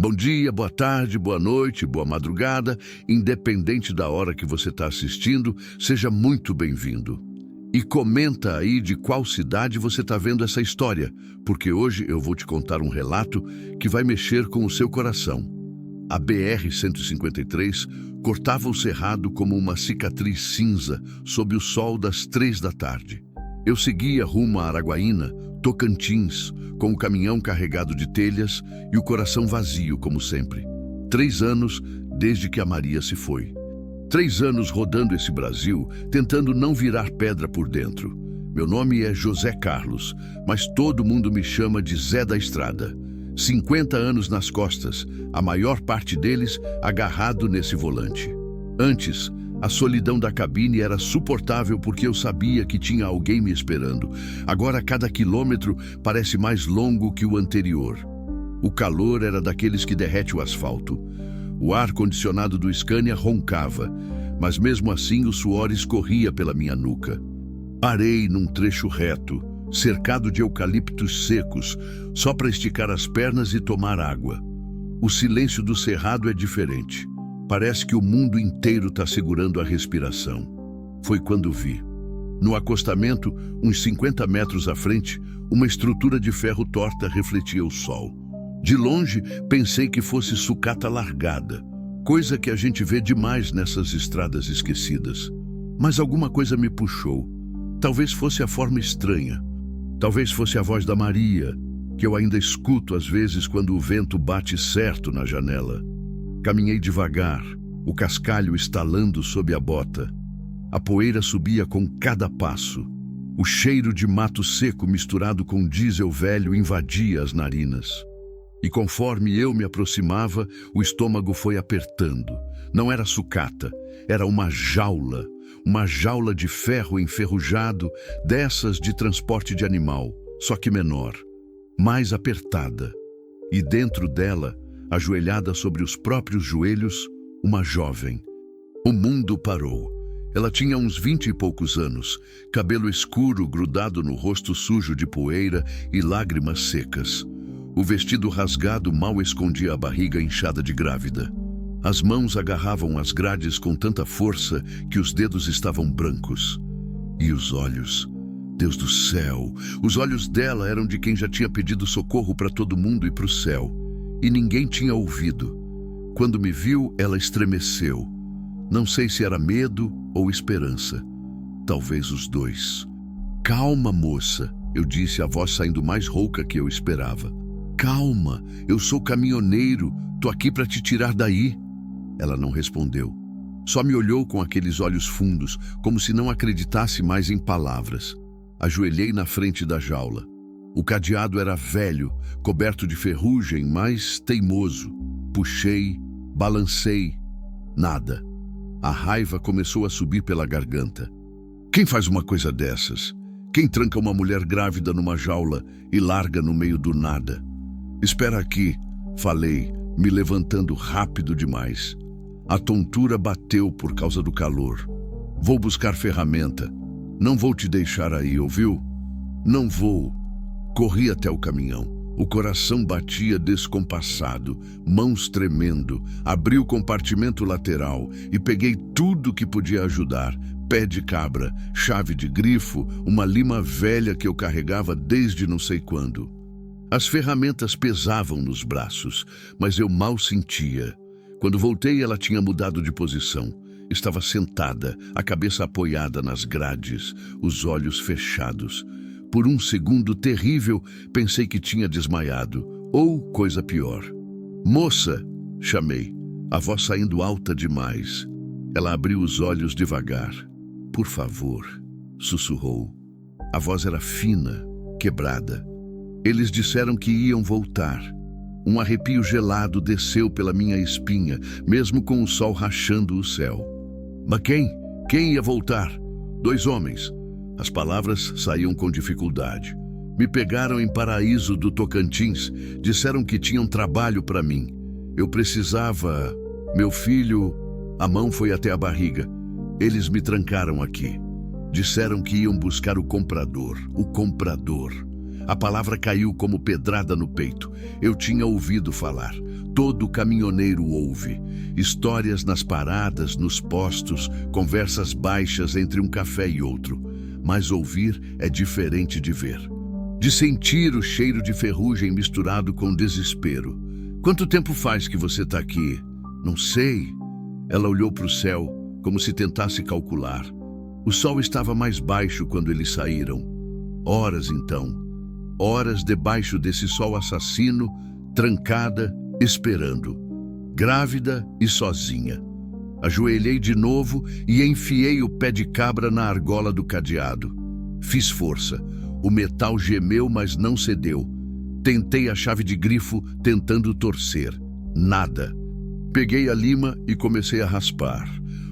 Bom dia, boa tarde, boa noite, boa madrugada, independente da hora que você está assistindo, seja muito bem-vindo. E comenta aí de qual cidade você está vendo essa história, porque hoje eu vou te contar um relato que vai mexer com o seu coração. A BR-153 cortava o cerrado como uma cicatriz cinza sob o sol das 3 da tarde. Eu seguia rumo a Araguaína, Tocantins, com o caminhão carregado de telhas e o coração vazio, como sempre. 3 anos desde que a Maria se foi. 3 anos rodando esse Brasil, tentando não virar pedra por dentro. Meu nome é José Carlos, mas todo mundo me chama de Zé da Estrada. 50 anos nas costas, a maior parte deles agarrado nesse volante. Antes, a solidão da cabine era suportável porque eu sabia que tinha alguém me esperando. Agora, cada quilômetro parece mais longo que o anterior. O calor era daqueles que derrete o asfalto. O ar-condicionado do Scania roncava, mas mesmo assim o suor escorria pela minha nuca. Parei num trecho reto, cercado de eucaliptos secos, só para esticar as pernas e tomar água. O silêncio do cerrado é diferente. Parece que o mundo inteiro está segurando a respiração. Foi quando vi. No acostamento, uns 50 metros à frente, uma estrutura de ferro torta refletia o sol. De longe, pensei que fosse sucata largada, coisa que a gente vê demais nessas estradas esquecidas. Mas alguma coisa me puxou. Talvez fosse a forma estranha. Talvez fosse a voz da Maria, que eu ainda escuto às vezes quando o vento bate certo na janela. Caminhei devagar, o cascalho estalando sob a bota. A poeira subia com cada passo. O cheiro de mato seco misturado com diesel velho invadia as narinas. E conforme eu me aproximava, o estômago foi apertando. Não era sucata, era uma jaula de ferro enferrujado, dessas de transporte de animal, só que menor, mais apertada. E dentro dela, ajoelhada sobre os próprios joelhos, uma jovem. O mundo parou. Ela tinha uns 20 e poucos anos, cabelo escuro grudado no rosto sujo de poeira e lágrimas secas. O vestido rasgado mal escondia a barriga inchada de grávida. As mãos agarravam as grades com tanta força que os dedos estavam brancos. E os olhos... Deus do céu! Os olhos dela eram de quem já tinha pedido socorro para todo mundo e para o céu. E ninguém tinha ouvido. Quando me viu, ela estremeceu. Não sei se era medo ou esperança. Talvez os dois. Calma, moça, eu disse, a voz saindo mais rouca que eu esperava. Calma, eu sou caminhoneiro, tô aqui para te tirar daí. Ela não respondeu. Só me olhou com aqueles olhos fundos, como se não acreditasse mais em palavras. Ajoelhei na frente da jaula. O cadeado era velho, coberto de ferrugem, mas teimoso. Puxei, balancei, nada. A raiva começou a subir pela garganta. Quem faz uma coisa dessas? Quem tranca uma mulher grávida numa jaula e larga no meio do nada? Espera aqui, falei, me levantando rápido demais. A tontura bateu por causa do calor. Vou buscar ferramenta. Não vou te deixar aí, ouviu? Não vou. Corri até o caminhão. O coração batia descompassado, mãos tremendo. Abri o compartimento lateral e peguei tudo que podia ajudar. Pé de cabra, chave de grifo, uma lima velha que eu carregava desde não sei quando. As ferramentas pesavam nos braços, mas eu mal sentia. Quando voltei, ela tinha mudado de posição. Estava sentada, a cabeça apoiada nas grades, os olhos fechados. Por um segundo terrível, pensei que tinha desmaiado, ou coisa pior. Moça, chamei, a voz saindo alta demais. Ela abriu os olhos devagar. Por favor, sussurrou. A voz era fina, quebrada. Eles disseram que iam voltar. Um arrepio gelado desceu pela minha espinha, mesmo com o sol rachando o céu. Mas quem? Quem ia voltar? 2 homens. As palavras saíam com dificuldade. Me pegaram em Paraíso do Tocantins. Disseram que tinham trabalho para mim. Eu precisava... Meu filho... A mão foi até a barriga. Eles me trancaram aqui. Disseram que iam buscar o comprador. A palavra caiu como pedrada no peito. Eu tinha ouvido falar. Todo caminhoneiro ouve. Histórias nas paradas, nos postos, conversas baixas entre um café e outro. Mas ouvir é diferente de ver. De sentir o cheiro de ferrugem misturado com desespero. Quanto tempo faz que você está aqui? Não sei. Ela olhou para o céu, como se tentasse calcular. O sol estava mais baixo quando eles saíram. Horas então. Horas debaixo desse sol assassino, trancada, esperando. Grávida e sozinha. Ajoelhei de novo e enfiei o pé de cabra na argola do cadeado. Fiz força. O metal gemeu, mas não cedeu. Tentei a chave de grifo, tentando torcer. Nada. Peguei a lima e comecei a raspar.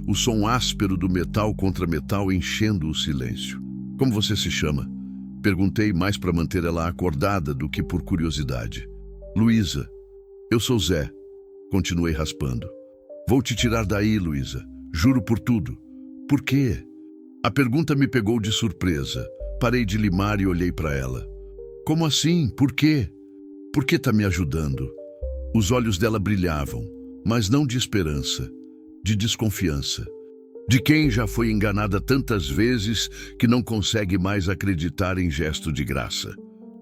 O som áspero do metal contra metal enchendo o silêncio. Como você se chama? Perguntei mais para manter ela acordada do que por curiosidade. Luísa. Eu sou Zé. Continuei raspando. Vou te tirar daí, Luísa. Juro por tudo. Por quê? A pergunta me pegou de surpresa. Parei de limar e olhei para ela. Como assim? Por quê? Por que tá me ajudando? Os olhos dela brilhavam, mas não de esperança, de desconfiança. De quem já foi enganada tantas vezes que não consegue mais acreditar em gesto de graça.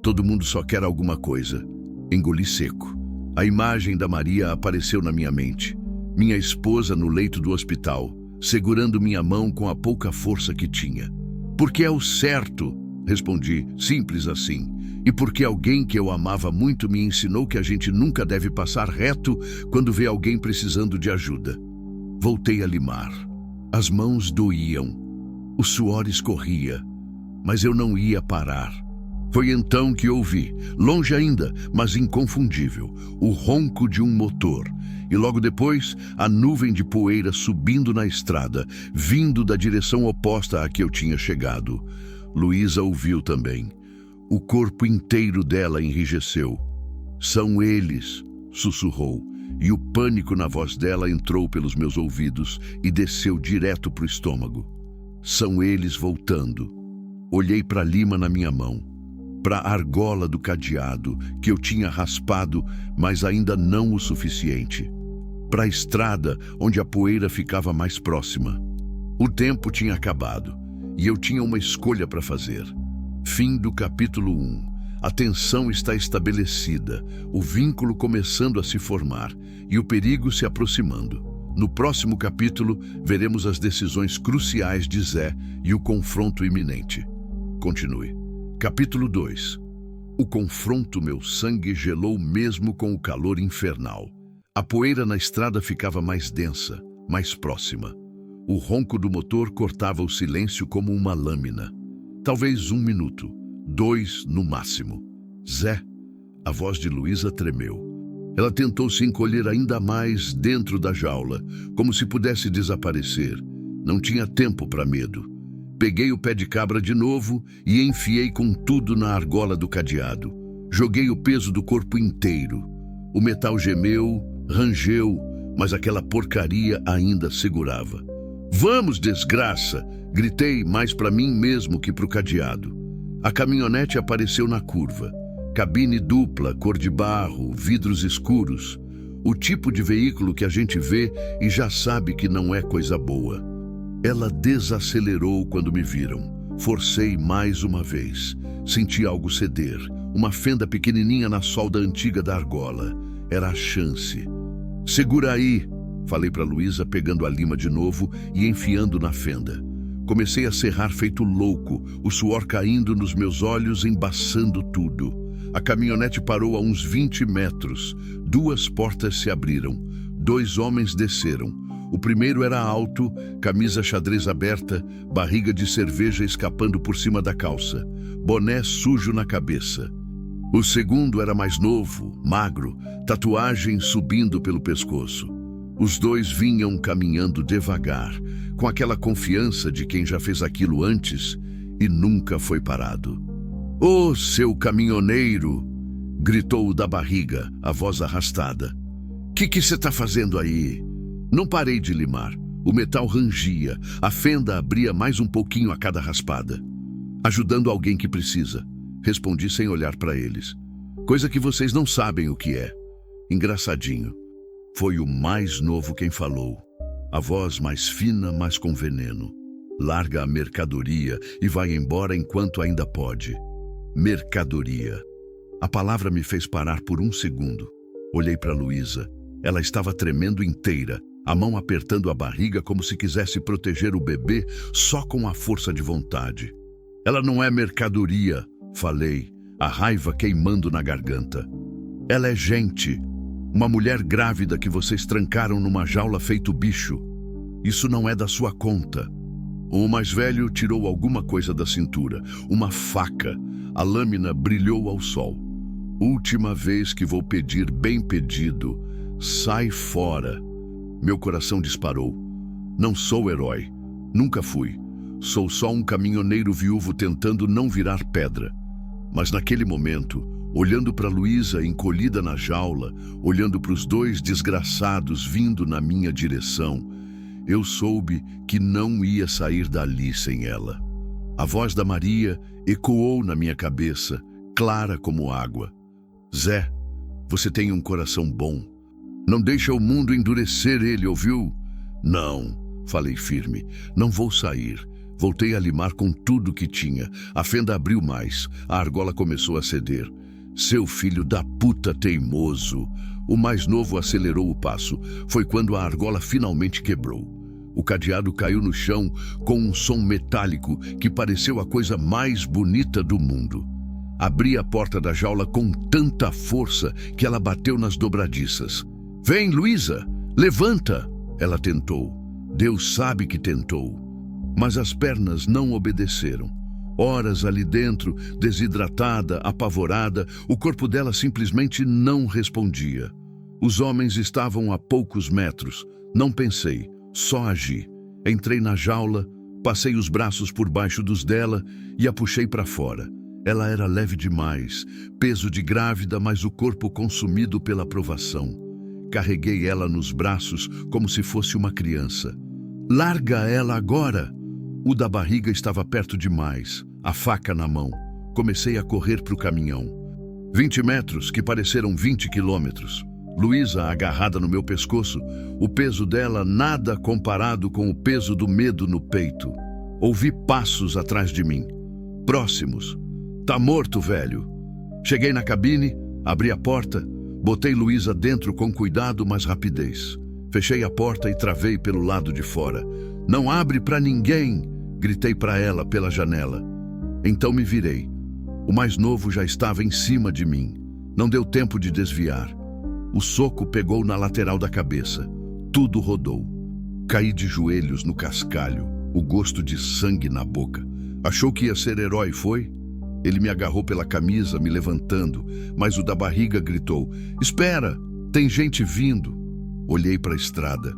Todo mundo só quer alguma coisa. Engoli seco. A imagem da Maria apareceu na minha mente. Minha esposa no leito do hospital, segurando minha mão com a pouca força que tinha. Porque é o certo, respondi, simples assim. E porque alguém que eu amava muito me ensinou que a gente nunca deve passar reto quando vê alguém precisando de ajuda. Voltei a limar. As mãos doíam. O suor escorria. Mas eu não ia parar. Foi então que ouvi, longe ainda, mas inconfundível, o ronco de um motor. E logo depois, a nuvem de poeira subindo na estrada, vindo da direção oposta à que eu tinha chegado. Luísa ouviu também. O corpo inteiro dela enrijeceu. São eles, sussurrou, e o pânico na voz dela entrou pelos meus ouvidos e desceu direto para o estômago. São eles voltando. Olhei para a lima na minha mão, para a argola do cadeado que eu tinha raspado, mas ainda não o suficiente. Para a estrada onde a poeira ficava mais próxima. O tempo tinha acabado e eu tinha uma escolha para fazer. Fim do capítulo 1. A tensão está estabelecida, o vínculo começando a se formar e o perigo se aproximando. No próximo capítulo, veremos as decisões cruciais de Zé e o confronto iminente. Continue. Capítulo 2. O confronto, meu sangue gelou mesmo com o calor infernal. A poeira na estrada ficava mais densa, mais próxima. O ronco do motor cortava o silêncio como uma lâmina. Talvez 1 minuto, 2 no máximo. Zé, a voz de Luísa tremeu. Ela tentou se encolher ainda mais dentro da jaula, como se pudesse desaparecer. Não tinha tempo para medo. Peguei o pé de cabra de novo e enfiei com tudo na argola do cadeado. Joguei o peso do corpo inteiro. O metal gemeu, rangeu, mas aquela porcaria ainda segurava. Vamos, desgraça! Gritei mais para mim mesmo que para o cadeado. A caminhonete apareceu na curva. Cabine dupla, cor de barro, vidros escuros. O tipo de veículo que a gente vê e já sabe que não é coisa boa. Ela desacelerou quando me viram. Forcei mais uma vez. Senti algo ceder. Uma fenda pequenininha na solda antiga da argola. Era a chance. Segura aí, falei para Luísa, pegando a lima de novo e enfiando na fenda. Comecei a serrar feito louco, o suor caindo nos meus olhos, embaçando tudo. A caminhonete parou a uns 20 metros. 2 portas se abriram. 2 homens desceram. O primeiro era alto, camisa xadrez aberta, barriga de cerveja escapando por cima da calça, boné sujo na cabeça. O segundo era mais novo, magro, tatuagem subindo pelo pescoço. Os 2 vinham caminhando devagar, com aquela confiança de quem já fez aquilo antes e nunca foi parado. "Ô, seu caminhoneiro!" gritou o da barriga, a voz arrastada. Que você tá fazendo aí?" Não parei de limar. O metal rangia, a fenda abria mais um pouquinho a cada raspada. "Ajudando alguém que precisa", Respondi sem olhar para eles. Coisa que vocês não sabem o que é. Engraçadinho. Foi o mais novo quem falou. A voz mais fina, mas com veneno. Larga a mercadoria e vai embora enquanto ainda pode. Mercadoria. A palavra me fez parar por um segundo. Olhei para Luísa. Ela estava tremendo inteira, a mão apertando a barriga como se quisesse proteger o bebê só com a força de vontade. Ela não é mercadoria, falei, a raiva queimando na garganta. Ela é gente. Uma mulher grávida que vocês trancaram numa jaula feito bicho. Isso não é da sua conta. O mais velho tirou alguma coisa da cintura, uma faca. A lâmina brilhou ao sol. Última vez que vou pedir bem pedido. Sai fora. Meu coração disparou. Não sou herói. Nunca fui. Sou só um caminhoneiro viúvo tentando não virar pedra. Mas naquele momento, olhando para Luísa encolhida na jaula, olhando para os dois desgraçados vindo na minha direção, eu soube que não ia sair dali sem ela. A voz da Maria ecoou na minha cabeça, clara como água. Zé, você tem um coração bom. Não deixa o mundo endurecer ele, ouviu? Não, falei firme, não vou sair. Voltei a limar com tudo que tinha. A fenda abriu mais, a argola começou a ceder. Seu filho da puta teimoso. O mais novo acelerou o passo. Foi quando a argola finalmente quebrou. O cadeado caiu no chão com um som metálico que pareceu a coisa mais bonita do mundo. Abri a porta da jaula com tanta força que ela bateu nas dobradiças. Vem, Luísa, levanta! Ela tentou. Deus sabe que tentou. Mas as pernas não obedeceram. Horas ali dentro, desidratada, apavorada, o corpo dela simplesmente não respondia. Os homens estavam a poucos metros. Não pensei, só agi. Entrei na jaula, passei os braços por baixo dos dela e a puxei para fora. Ela era leve demais, peso de grávida, mas o corpo consumido pela provação. Carreguei ela nos braços como se fosse uma criança. Larga ela agora! O da barriga estava perto demais, a faca na mão. Comecei a correr para o caminhão. 20 metros, que pareceram 20 quilômetros. Luísa agarrada no meu pescoço, o peso dela nada comparado com o peso do medo no peito. Ouvi passos atrás de mim. Próximos. Tá morto, velho. Cheguei na cabine, abri a porta, botei Luísa dentro com cuidado, mas rapidez. Fechei a porta e travei pelo lado de fora. Não abre para ninguém! Gritei para ela pela janela. Então me virei. O mais novo já estava em cima de mim. Não deu tempo de desviar. O soco pegou na lateral da cabeça. Tudo rodou. Caí de joelhos no cascalho, o gosto de sangue na boca. Achou que ia ser herói, foi? Ele me agarrou pela camisa, me levantando, mas o da barriga gritou: Espera, tem gente vindo. Olhei para a estrada.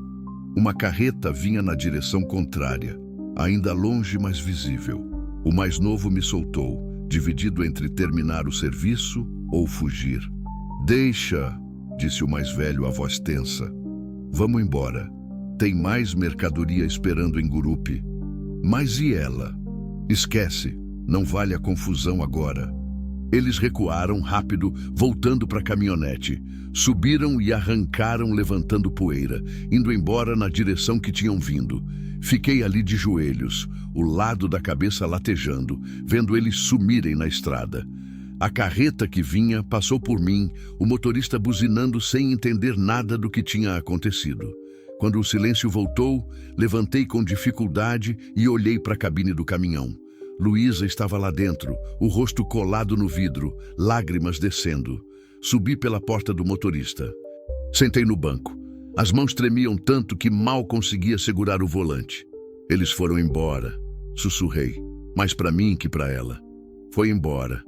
Uma carreta vinha na direção contrária, ainda longe, mas visível. O mais novo me soltou, dividido entre terminar o serviço ou fugir. Deixa, disse o mais velho, a voz tensa. Vamos embora. Tem mais mercadoria esperando em Gurupi. Mas e ela? Esquece, não vale a confusão agora. Eles recuaram rápido, voltando para a caminhonete. Subiram e arrancaram levantando poeira, indo embora na direção que tinham vindo. Fiquei ali de joelhos, o lado da cabeça latejando, vendo eles sumirem na estrada. A carreta que vinha passou por mim, o motorista buzinando sem entender nada do que tinha acontecido. Quando o silêncio voltou, levantei com dificuldade e olhei para a cabine do caminhão. Luísa estava lá dentro, o rosto colado no vidro, lágrimas descendo. Subi pela porta do motorista. Sentei no banco. As mãos tremiam tanto que mal conseguia segurar o volante. Eles foram embora. Sussurrei, mais para mim que para ela. Foi embora.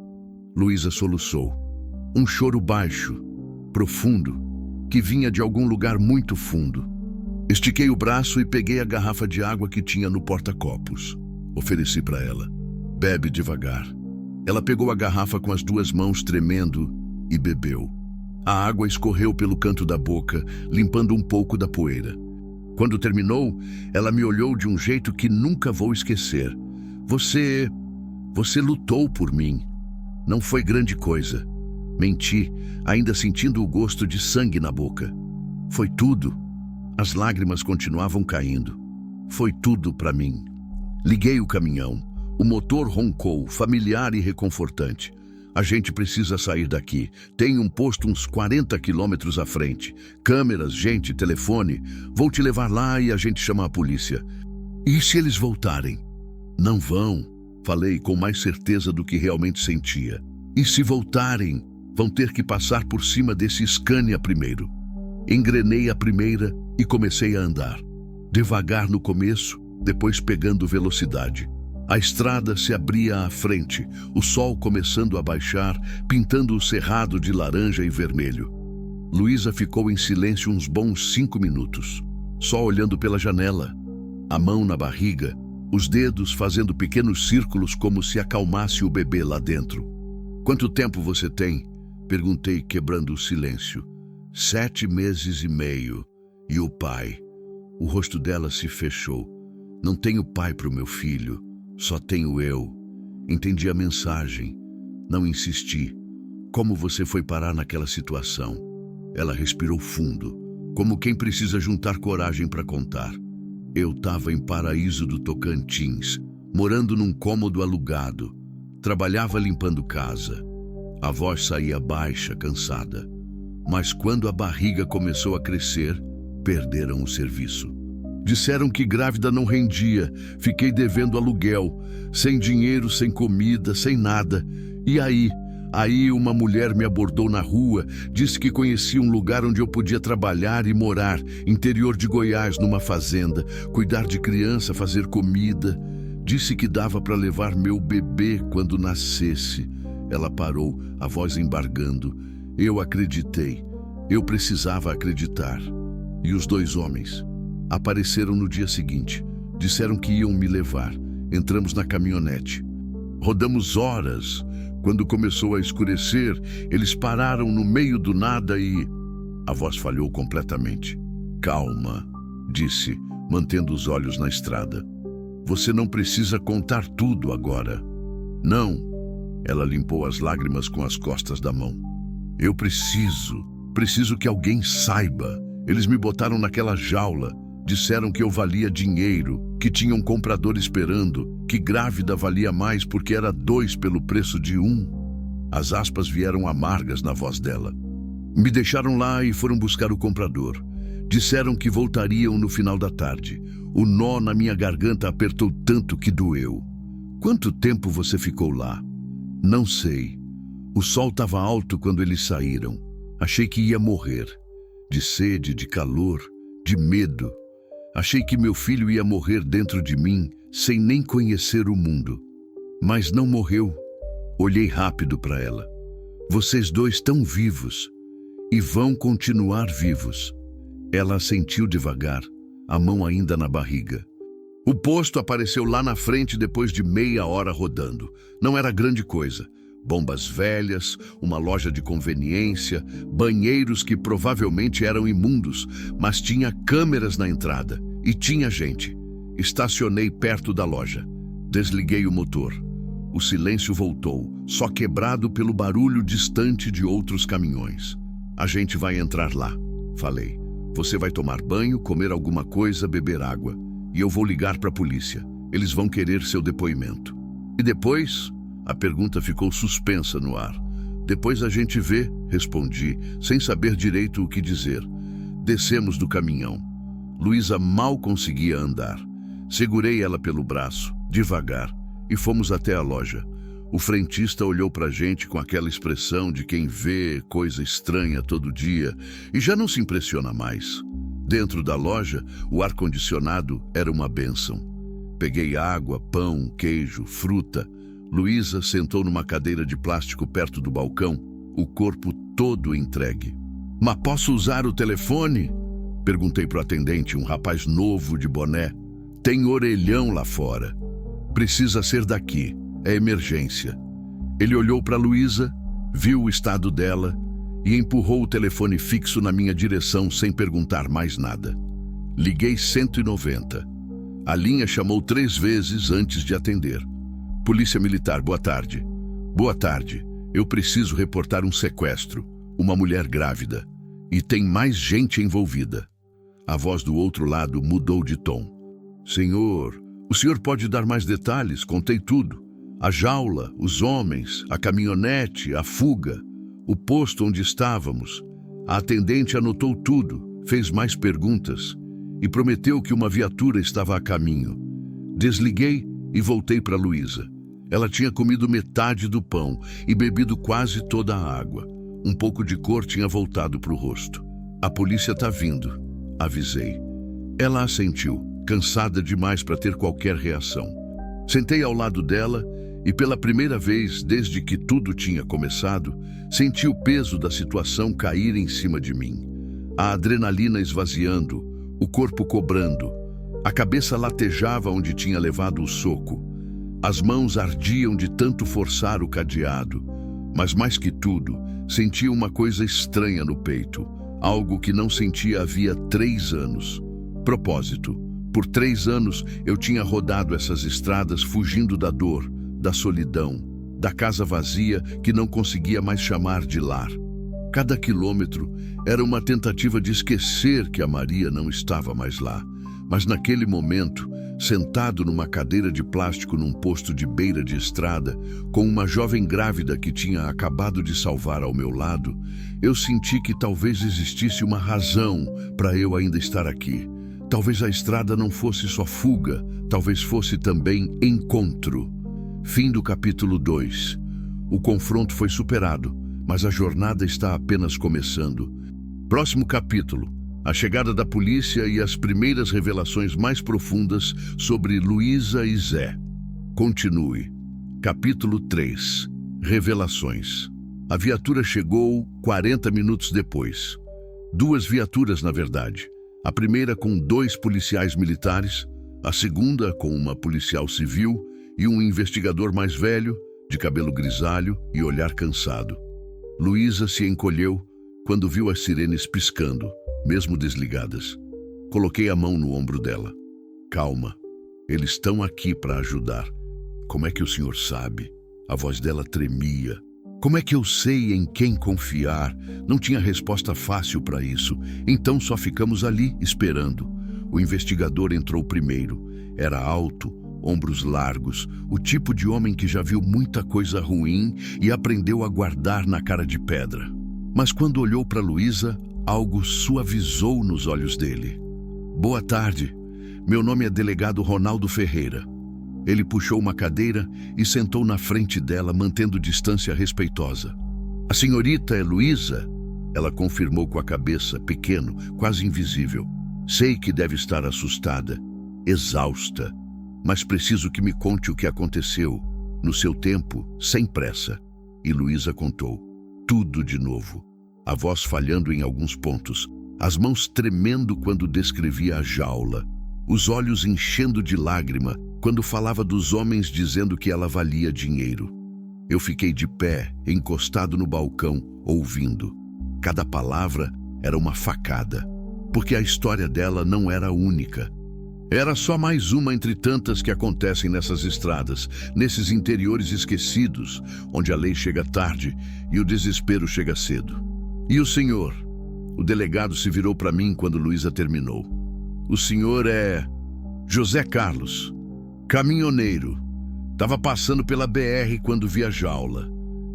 Luísa soluçou. Um choro baixo, profundo, que vinha de algum lugar muito fundo. Estiquei o braço e peguei a garrafa de água que tinha no porta-copos. Ofereci para ela. Bebe devagar. Ela pegou a garrafa com as duas mãos tremendo e bebeu. A água escorreu pelo canto da boca, limpando um pouco da poeira. Quando terminou, ela me olhou de um jeito que nunca vou esquecer. Você lutou por mim. Não foi grande coisa. Menti, ainda sentindo o gosto de sangue na boca. Foi tudo. As lágrimas continuavam caindo. Foi tudo para mim. Liguei o caminhão. O motor roncou, familiar e reconfortante. A gente precisa sair daqui. Tem um posto uns 40 quilômetros à frente. Câmeras, gente, telefone. Vou te levar lá e a gente chama a polícia. E se eles voltarem? Não vão, falei com mais certeza do que realmente sentia. E se voltarem, vão ter que passar por cima desse Scania primeiro. Engrenei a primeira e comecei a andar. Devagar no começo, depois pegando velocidade. A estrada se abria à frente, o sol começando a baixar, pintando o cerrado de laranja e vermelho. Luísa ficou em silêncio uns bons 5 minutos, só olhando pela janela, a mão na barriga, os dedos fazendo pequenos círculos como se acalmasse o bebê lá dentro. "Quanto tempo você tem?" perguntei, quebrando o silêncio. 7 meses e meio. E o pai? O rosto dela se fechou. "Não tenho pai para o meu filho. Só tenho eu." Entendi a mensagem. Não insisti. "Como você foi parar naquela situação?" Ela respirou fundo, como quem precisa juntar coragem para contar. "Eu estava em Paraíso do Tocantins, morando num cômodo alugado. Trabalhava limpando casa." A voz saía baixa, cansada. "Mas quando a barriga começou a crescer, perderam o serviço. Disseram que grávida não rendia, fiquei devendo aluguel, sem dinheiro, sem comida, sem nada. E aí uma mulher me abordou na rua, disse que conhecia um lugar onde eu podia trabalhar e morar, interior de Goiás, numa fazenda, cuidar de criança, fazer comida. Disse que dava para levar meu bebê quando nascesse." Ela parou, a voz embargando. Eu acreditei. Eu precisava acreditar. E os 2 homens? Apareceram no dia seguinte. Disseram que iam me levar. Entramos na caminhonete. Rodamos horas. Quando começou a escurecer, eles pararam no meio do nada e... A voz falhou completamente. "Calma", disse, mantendo os olhos na estrada. "Você não precisa contar tudo agora." "Não." Ela limpou as lágrimas com as costas da mão. "Eu preciso que alguém saiba. Eles me botaram naquela jaula. Disseram que eu valia dinheiro, que tinha um comprador esperando, que grávida valia mais porque era 2 pelo preço de 1. As aspas vieram amargas na voz dela. "Me deixaram lá e foram buscar o comprador. Disseram que voltariam no final da tarde. O nó na minha garganta apertou tanto que doeu." "Quanto tempo você ficou lá?" "Não sei. O sol estava alto quando eles saíram. Achei que ia morrer. De sede, de calor, de medo. Achei que meu filho ia morrer dentro de mim, sem nem conhecer o mundo. Mas não morreu." Olhei rápido para ela. "Vocês 2 estão vivos. E vão continuar vivos." Ela assentiu devagar, a mão ainda na barriga. O posto apareceu lá na frente depois de meia hora rodando. Não era grande coisa. Bombas velhas, uma loja de conveniência, banheiros que provavelmente eram imundos, mas tinha câmeras na entrada e tinha gente. Estacionei perto da loja. Desliguei o motor. O silêncio voltou, só quebrado pelo barulho distante de outros caminhões. "A gente vai entrar lá", falei. "Você vai tomar banho, comer alguma coisa, beber água. E eu vou ligar para a polícia. Eles vão querer seu depoimento." "E depois?" A pergunta ficou suspensa no ar. "Depois a gente vê", respondi, sem saber direito o que dizer. Descemos do caminhão. Luísa mal conseguia andar. Segurei ela pelo braço, devagar, e fomos até a loja. O frentista olhou para a gente com aquela expressão de quem vê coisa estranha todo dia e já não se impressiona mais. Dentro da loja, o ar-condicionado era uma bênção. Peguei água, pão, queijo, fruta. Luísa sentou numa cadeira de plástico perto do balcão, o corpo todo entregue. "Mas posso usar o telefone?" Perguntei para o atendente, um rapaz novo de boné. "Tem orelhão lá fora. Precisa ser daqui. É emergência." Ele olhou para Luísa, viu o estado dela e empurrou o telefone fixo na minha direção sem perguntar mais nada. Liguei 190. A linha chamou 3 vezes antes de atender. "Polícia Militar, boa tarde." "Boa tarde." Eu preciso reportar um sequestro, uma mulher grávida, e tem mais gente envolvida. A voz do outro lado mudou de tom. Senhor, o senhor pode dar mais detalhes? Contei tudo. A jaula, os homens, a caminhonete, a fuga, o posto onde estávamos. A atendente anotou tudo, fez mais perguntas e prometeu que uma viatura estava a caminho. Desliguei e voltei para Luísa. Ela tinha comido metade do pão e bebido quase toda a água. Um pouco de cor tinha voltado para o rosto. A polícia está vindo, avisei. Ela assentiu, cansada demais para ter qualquer reação. Sentei ao lado dela e pela primeira vez desde que tudo tinha começado, senti o peso da situação cair em cima de mim. A adrenalina esvaziando, o corpo cobrando. A cabeça latejava onde tinha levado o soco. As mãos ardiam de tanto forçar o cadeado. Mas mais que tudo, sentia uma coisa estranha no peito. Algo que não sentia havia 3 anos. Propósito. Por 3 anos eu tinha rodado essas estradas fugindo da dor, da solidão, da casa vazia que não conseguia mais chamar de lar. Cada quilômetro era uma tentativa de esquecer que a Maria não estava mais lá. Mas naquele momento, sentado numa cadeira de plástico num posto de beira de estrada, com uma jovem grávida que tinha acabado de salvar ao meu lado, eu senti que talvez existisse uma razão para eu ainda estar aqui. Talvez a estrada não fosse só fuga, talvez fosse também encontro. Fim do capítulo 2. O confronto foi superado, mas a jornada está apenas começando. Próximo capítulo. A chegada da polícia e as primeiras revelações mais profundas sobre Luísa e Zé. Continue. Capítulo 3. Revelações. A viatura chegou 40 minutos depois. 2 viaturas, na verdade. A primeira com 2 policiais militares, a segunda com uma policial civil e um investigador mais velho, de cabelo grisalho e olhar cansado. Luísa se encolheu quando viu as sirenes piscando, mesmo desligadas. Coloquei a mão no ombro dela. Calma, eles estão aqui para ajudar. Como é que o senhor sabe? A voz dela tremia. Como é que eu sei em quem confiar? Não tinha resposta fácil para isso. Então só ficamos ali, esperando. O investigador entrou primeiro. Era alto, ombros largos, o tipo de homem que já viu muita coisa ruim e aprendeu a guardar na cara de pedra. Mas quando olhou para Luísa, algo suavizou nos olhos dele. Boa tarde. Meu nome é delegado Ronaldo Ferreira. Ele puxou uma cadeira e sentou na frente dela, mantendo distância respeitosa. A senhorita é Luísa? Ela confirmou com a cabeça, pequeno, quase invisível. Sei que deve estar assustada, exausta, mas preciso que me conte o que aconteceu, no seu tempo, sem pressa. E Luísa contou. Tudo de novo. A voz falhando em alguns pontos, as mãos tremendo quando descrevia a jaula, os olhos enchendo de lágrima quando falava dos homens dizendo que ela valia dinheiro. Eu fiquei de pé, encostado no balcão, ouvindo. Cada palavra era uma facada, porque a história dela não era única. Era só mais uma entre tantas que acontecem nessas estradas, nesses interiores esquecidos, onde a lei chega tarde e o desespero chega cedo. E o senhor? O delegado se virou para mim quando Luísa terminou. O senhor é José Carlos, caminhoneiro. Estava passando pela BR quando vi a jaula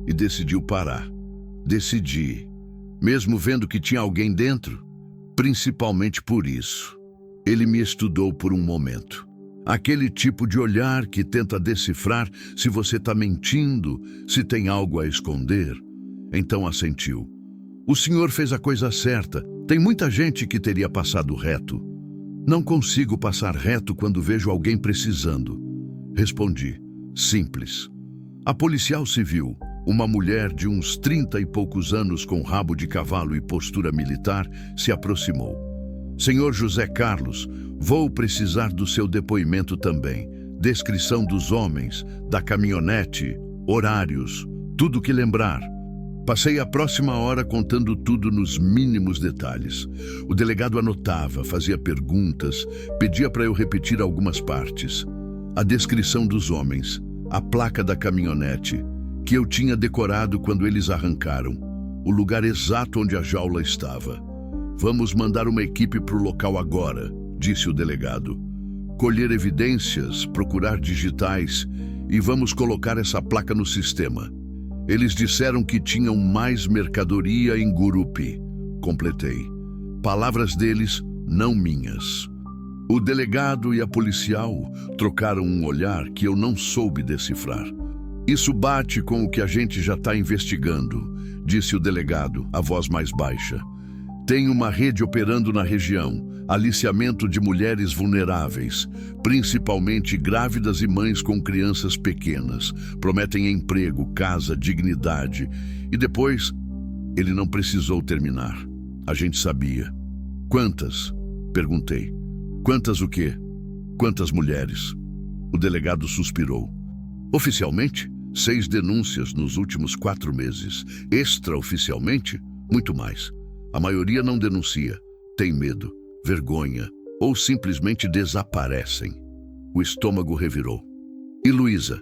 e decidiu parar. Decidi, mesmo vendo que tinha alguém dentro, principalmente por isso. Ele me estudou por um momento. Aquele tipo de olhar que tenta decifrar se você está mentindo, se tem algo a esconder. Então assentiu. O senhor fez a coisa certa. Tem muita gente que teria passado reto. Não consigo passar reto quando vejo alguém precisando. Respondi. Simples. A policial civil, uma mulher de uns 30 e poucos anos com rabo de cavalo e postura militar, se aproximou. Senhor José Carlos, vou precisar do seu depoimento também. Descrição dos homens, da caminhonete, horários, tudo que lembrar. Passei a próxima hora contando tudo nos mínimos detalhes. O delegado anotava, fazia perguntas, pedia para eu repetir algumas partes. A descrição dos homens, a placa da caminhonete que eu tinha decorado quando eles arrancaram, o lugar exato onde a jaula estava. Vamos mandar uma equipe para o local agora, disse o delegado. Colher evidências, procurar digitais e vamos colocar essa placa no sistema. Eles disseram que tinham mais mercadoria em Gurupi. Completei. Palavras deles, não minhas. O delegado e a policial trocaram um olhar que eu não soube decifrar. Isso bate com o que a gente já está investigando, disse o delegado, a voz mais baixa. Tem uma rede operando na região, aliciamento de mulheres vulneráveis, principalmente grávidas e mães com crianças pequenas. Prometem emprego, casa, dignidade. E depois, ele não precisou terminar. A gente sabia. Quantas? Perguntei. Quantas o quê? Quantas mulheres? O delegado suspirou. Oficialmente, 6 denúncias nos últimos 4 meses. Extraoficialmente, muito mais. A maioria não denuncia, tem medo, vergonha ou simplesmente desaparecem. O estômago revirou. E Luísa?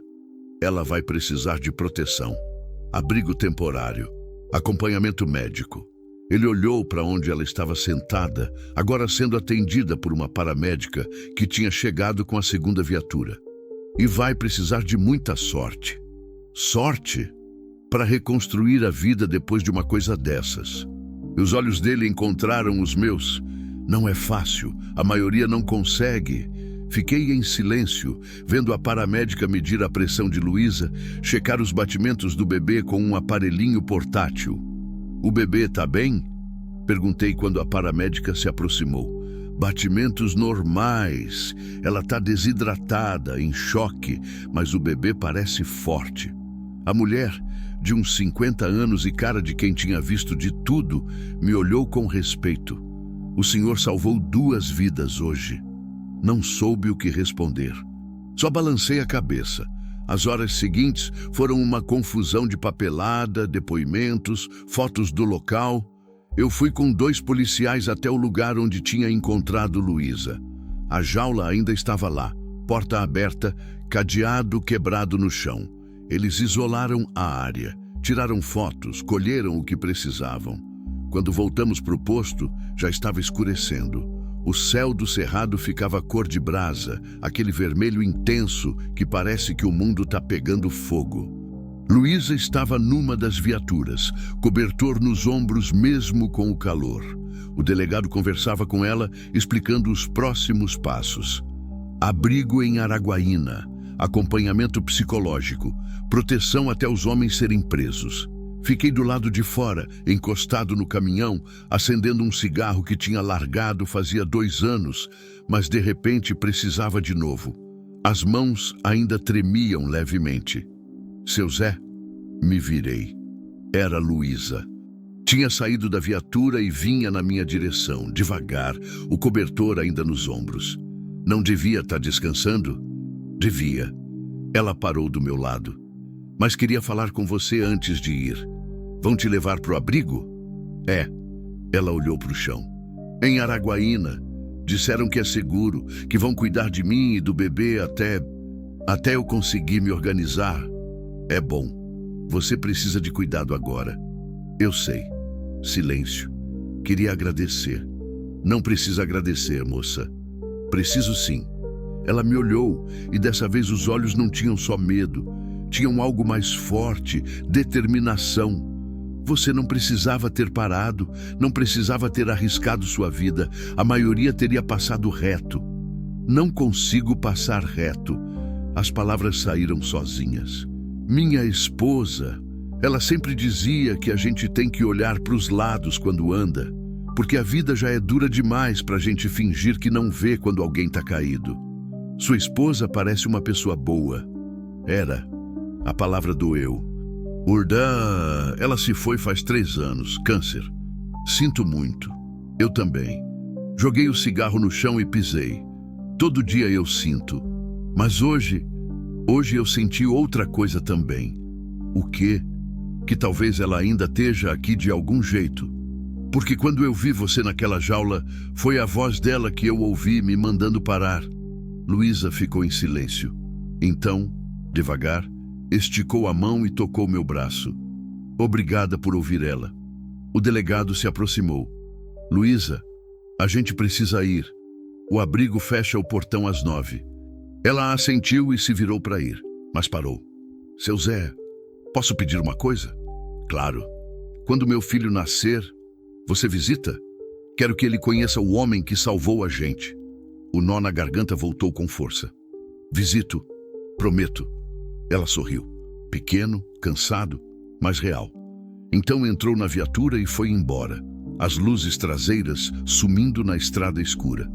Ela vai precisar de proteção, abrigo temporário, acompanhamento médico. Ele olhou para onde ela estava sentada, agora sendo atendida por uma paramédica que tinha chegado com a 2ª viatura. E vai precisar de muita sorte. Sorte para reconstruir a vida depois de uma coisa dessas. Os olhos dele encontraram os meus. Não é fácil, a maioria não consegue. Fiquei em silêncio, vendo a paramédica medir a pressão de Luísa, checar os batimentos do bebê com um aparelhinho portátil. O bebê tá bem? Perguntei quando a paramédica se aproximou. Batimentos normais. Ela tá desidratada, em choque, mas o bebê parece forte. A mulher, de uns 50 anos e cara de quem tinha visto de tudo, me olhou com respeito. O senhor salvou 2 vidas hoje. Não soube o que responder. Só balancei a cabeça. As horas seguintes foram uma confusão de papelada, depoimentos, fotos do local. Eu fui com 2 policiais até o lugar onde tinha encontrado Luísa. A jaula ainda estava lá, porta aberta, cadeado quebrado no chão. Eles isolaram a área, tiraram fotos, colheram o que precisavam. Quando voltamos para o posto, já estava escurecendo. O céu do cerrado ficava cor de brasa, aquele vermelho intenso que parece que o mundo está pegando fogo. Luísa estava numa das viaturas, cobertor nos ombros mesmo com o calor. O delegado conversava com ela, explicando os próximos passos. Abrigo em Araguaína, acompanhamento psicológico, proteção até os homens serem presos. Fiquei do lado de fora, encostado no caminhão, acendendo um cigarro que tinha largado fazia 2 anos, mas de repente precisava de novo. As mãos ainda tremiam levemente. Seu Zé? Me virei. Era Luísa. Tinha saído da viatura e vinha na minha direção, devagar, o cobertor ainda nos ombros. Não devia estar descansando? Devia. Ela parou do meu lado. Mas queria falar com você antes de ir. Vão te levar para o abrigo? É. Ela olhou para o chão. Em Araguaína. Disseram que é seguro, que vão cuidar de mim e do bebê até eu conseguir me organizar. É bom. Você precisa de cuidado agora. Eu sei. Silêncio. Queria agradecer. Não precisa agradecer, moça. Preciso sim. Ela me olhou e dessa vez os olhos não tinham só medo. Tinham algo mais forte, determinação. Você não precisava ter parado, não precisava ter arriscado sua vida. A maioria teria passado reto. Não consigo passar reto. As palavras saíram sozinhas. Minha esposa, ela sempre dizia que a gente tem que olhar para os lados quando anda, porque a vida já é dura demais para a gente fingir que não vê quando alguém está caído. Sua esposa parece uma pessoa boa. Era. A palavra doeu. Urdã, ela se foi faz 3 anos, câncer. Sinto muito. Eu também. Joguei o cigarro no chão e pisei. Todo dia eu sinto. Mas hoje eu senti outra coisa também. O quê? Que talvez ela ainda esteja aqui de algum jeito. Porque quando eu vi você naquela jaula, foi a voz dela que eu ouvi me mandando parar. Luísa ficou em silêncio. Então, devagar, Esticou a mão e tocou meu braço. Obrigada por ouvir ela. O delegado se aproximou. Luísa, a gente precisa ir. O abrigo fecha o portão às 9. Ela assentiu e se virou para ir, mas parou. Seu Zé, posso pedir uma coisa? Claro. Quando meu filho nascer, você visita? Quero que ele conheça o homem que salvou a gente. O nó na garganta voltou com força. Visito, prometo. Ela sorriu. Pequeno, cansado, mas real. Então entrou na viatura e foi embora, as luzes traseiras sumindo na estrada escura.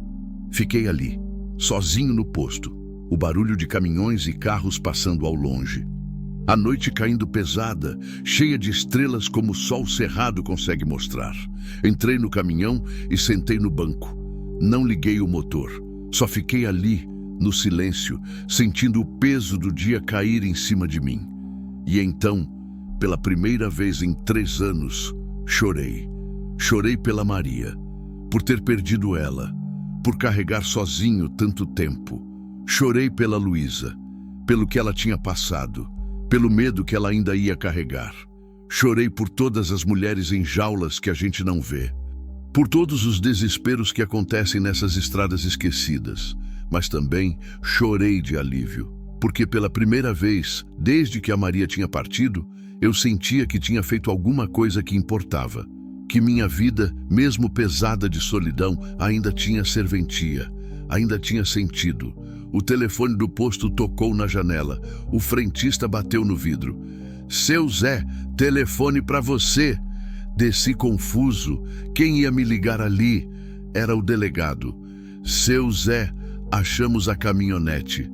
Fiquei ali, sozinho no posto, o barulho de caminhões e carros passando ao longe. A noite caindo pesada, cheia de estrelas como o sol cerrado consegue mostrar. Entrei no caminhão e sentei no banco. Não liguei o motor, só fiquei ali, no silêncio, sentindo o peso do dia cair em cima de mim. E então, pela primeira vez em 3 anos, chorei. Chorei pela Maria, por ter perdido ela, por carregar sozinho tanto tempo. Chorei pela Luísa, pelo que ela tinha passado, pelo medo que ela ainda ia carregar. Chorei por todas as mulheres em jaulas que a gente não vê, por todos os desesperos que acontecem nessas estradas esquecidas. Mas também chorei de alívio, porque pela primeira vez, desde que a Maria tinha partido, eu sentia que tinha feito alguma coisa que importava, que minha vida, mesmo pesada de solidão, ainda tinha serventia, ainda tinha sentido. O telefone do posto tocou na janela, o frentista bateu no vidro. Seu Zé, telefone para você. Desci confuso. Quem ia me ligar ali? Era o delegado. Seu Zé, achamos a caminhonete.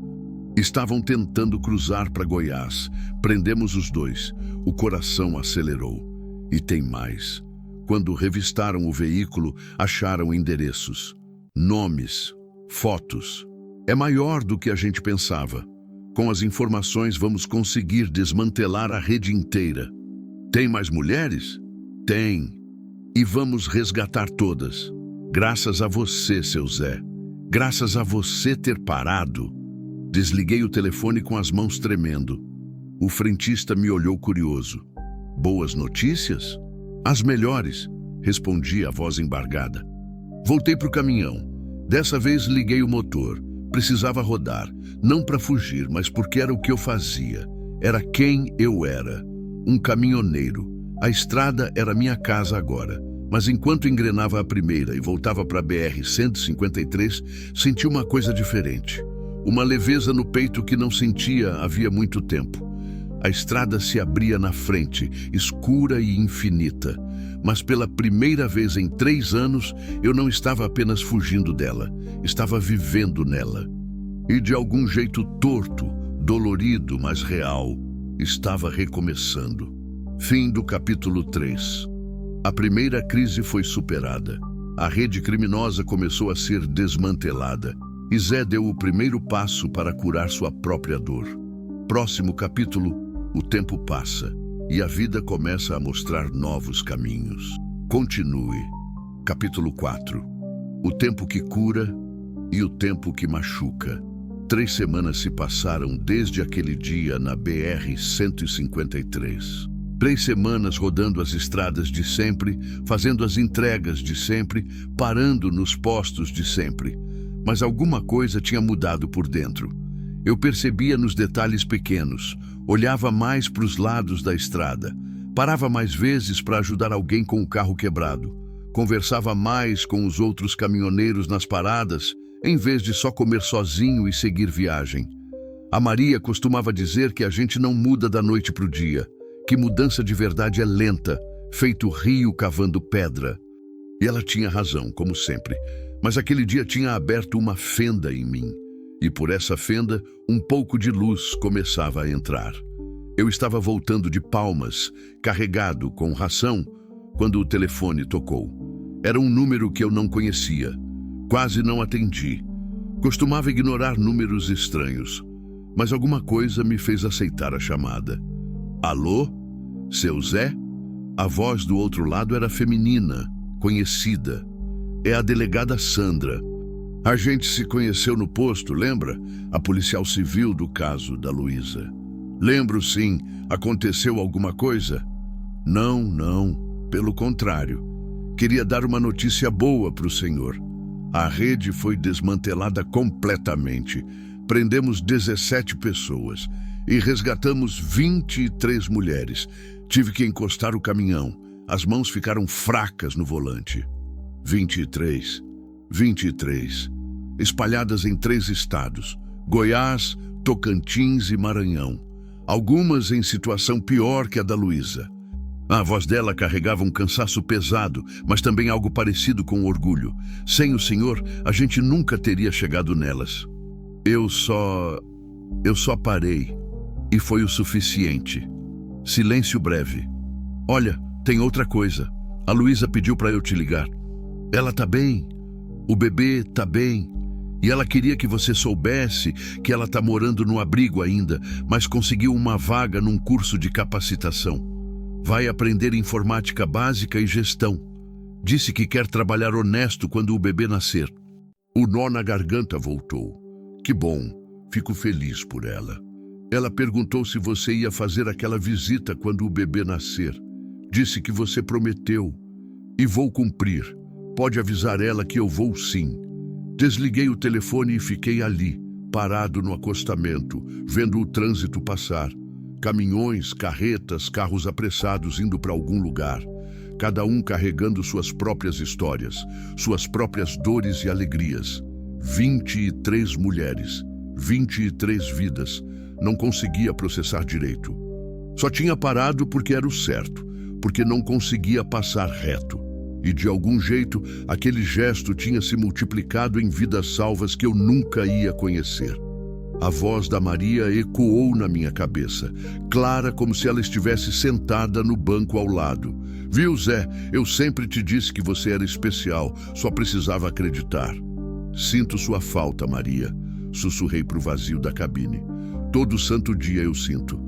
Estavam tentando cruzar para Goiás. Prendemos os 2. O coração acelerou. E tem mais. Quando revistaram o veículo, acharam endereços, nomes, fotos. É maior do que a gente pensava. Com as informações vamos conseguir desmantelar a rede inteira. Tem mais mulheres? Tem. E vamos resgatar todas. Graças a você, seu Zé. Graças a você ter parado. Desliguei o telefone com as mãos tremendo. O frentista me olhou curioso. Boas notícias? As melhores, respondi a voz embargada. Voltei para o caminhão. Dessa vez liguei o motor. Precisava rodar, não para fugir, mas porque era o que eu fazia. Era quem eu era. Um caminhoneiro. A estrada era minha casa agora. Mas enquanto engrenava a primeira e voltava para a BR-153, senti uma coisa diferente. Uma leveza no peito que não sentia havia muito tempo. A estrada se abria na frente, escura e infinita. Mas pela primeira vez em 3 anos, eu não estava apenas fugindo dela, estava vivendo nela. E de algum jeito torto, dolorido, mas real, estava recomeçando. Fim do capítulo 3. A primeira crise foi superada. A rede criminosa começou a ser desmantelada. E Zé deu o primeiro passo para curar sua própria dor. Próximo capítulo, o tempo passa e a vida começa a mostrar novos caminhos. Continue. Capítulo 4. O tempo que cura e o tempo que machuca. 3 semanas se passaram desde aquele dia na BR-153. 3 semanas rodando as estradas de sempre, fazendo as entregas de sempre, parando nos postos de sempre. Mas alguma coisa tinha mudado por dentro. Eu percebia nos detalhes pequenos, olhava mais para os lados da estrada, parava mais vezes para ajudar alguém com o carro quebrado, conversava mais com os outros caminhoneiros nas paradas, em vez de só comer sozinho e seguir viagem. A Maria costumava dizer que a gente não muda da noite para o dia, que mudança de verdade é lenta, feito rio cavando pedra. E ela tinha razão, como sempre. Mas aquele dia tinha aberto uma fenda em mim. E por essa fenda, um pouco de luz começava a entrar. Eu estava voltando de Palmas, carregado com ração, quando o telefone tocou. Era um número que eu não conhecia. Quase não atendi. Costumava ignorar números estranhos. Mas alguma coisa me fez aceitar a chamada. Alô? Seu Zé? A voz do outro lado era feminina, conhecida. É a delegada Sandra. A gente se conheceu no posto, lembra? A policial civil do caso da Luísa. Lembro sim. Aconteceu alguma coisa? Não, não. Pelo contrário. Queria dar uma notícia boa para o senhor. A rede foi desmantelada completamente. Prendemos 17 pessoas e resgatamos 23 mulheres. Tive que encostar o caminhão. As mãos ficaram fracas no volante. 23. Espalhadas em 3 estados: Goiás, Tocantins e Maranhão. Algumas em situação pior que a da Luísa. A voz dela carregava um cansaço pesado, mas também algo parecido com orgulho. Sem o senhor, a gente nunca teria chegado nelas. Eu só parei. E foi o suficiente. Silêncio breve. Olha, tem outra coisa. A Luísa pediu para eu te ligar. Ela tá bem. O bebê tá bem. E ela queria que você soubesse que ela tá morando no abrigo ainda, mas conseguiu uma vaga num curso de capacitação. Vai aprender informática básica e gestão. Disse que quer trabalhar honesto quando o bebê nascer. O nó na garganta voltou. Que bom, fico feliz por ela. Ela perguntou se você ia fazer aquela visita quando o bebê nascer. Disse que você prometeu. E vou cumprir. Pode avisar ela que eu vou sim. Desliguei o telefone e fiquei ali, parado no acostamento, vendo o trânsito passar. Caminhões, carretas, carros apressados indo para algum lugar. Cada um carregando suas próprias histórias, suas próprias dores e alegrias. 23 mulheres, 23 vidas. Não conseguia processar direito. Só tinha parado porque era o certo, porque não conseguia passar reto. E de algum jeito, aquele gesto tinha se multiplicado em vidas salvas que eu nunca ia conhecer. A voz da Maria ecoou na minha cabeça, clara como se ela estivesse sentada no banco ao lado. Viu, Zé? Eu sempre te disse que você era especial, só precisava acreditar. Sinto sua falta, Maria, sussurrei para o vazio da cabine. Todo santo dia eu sinto,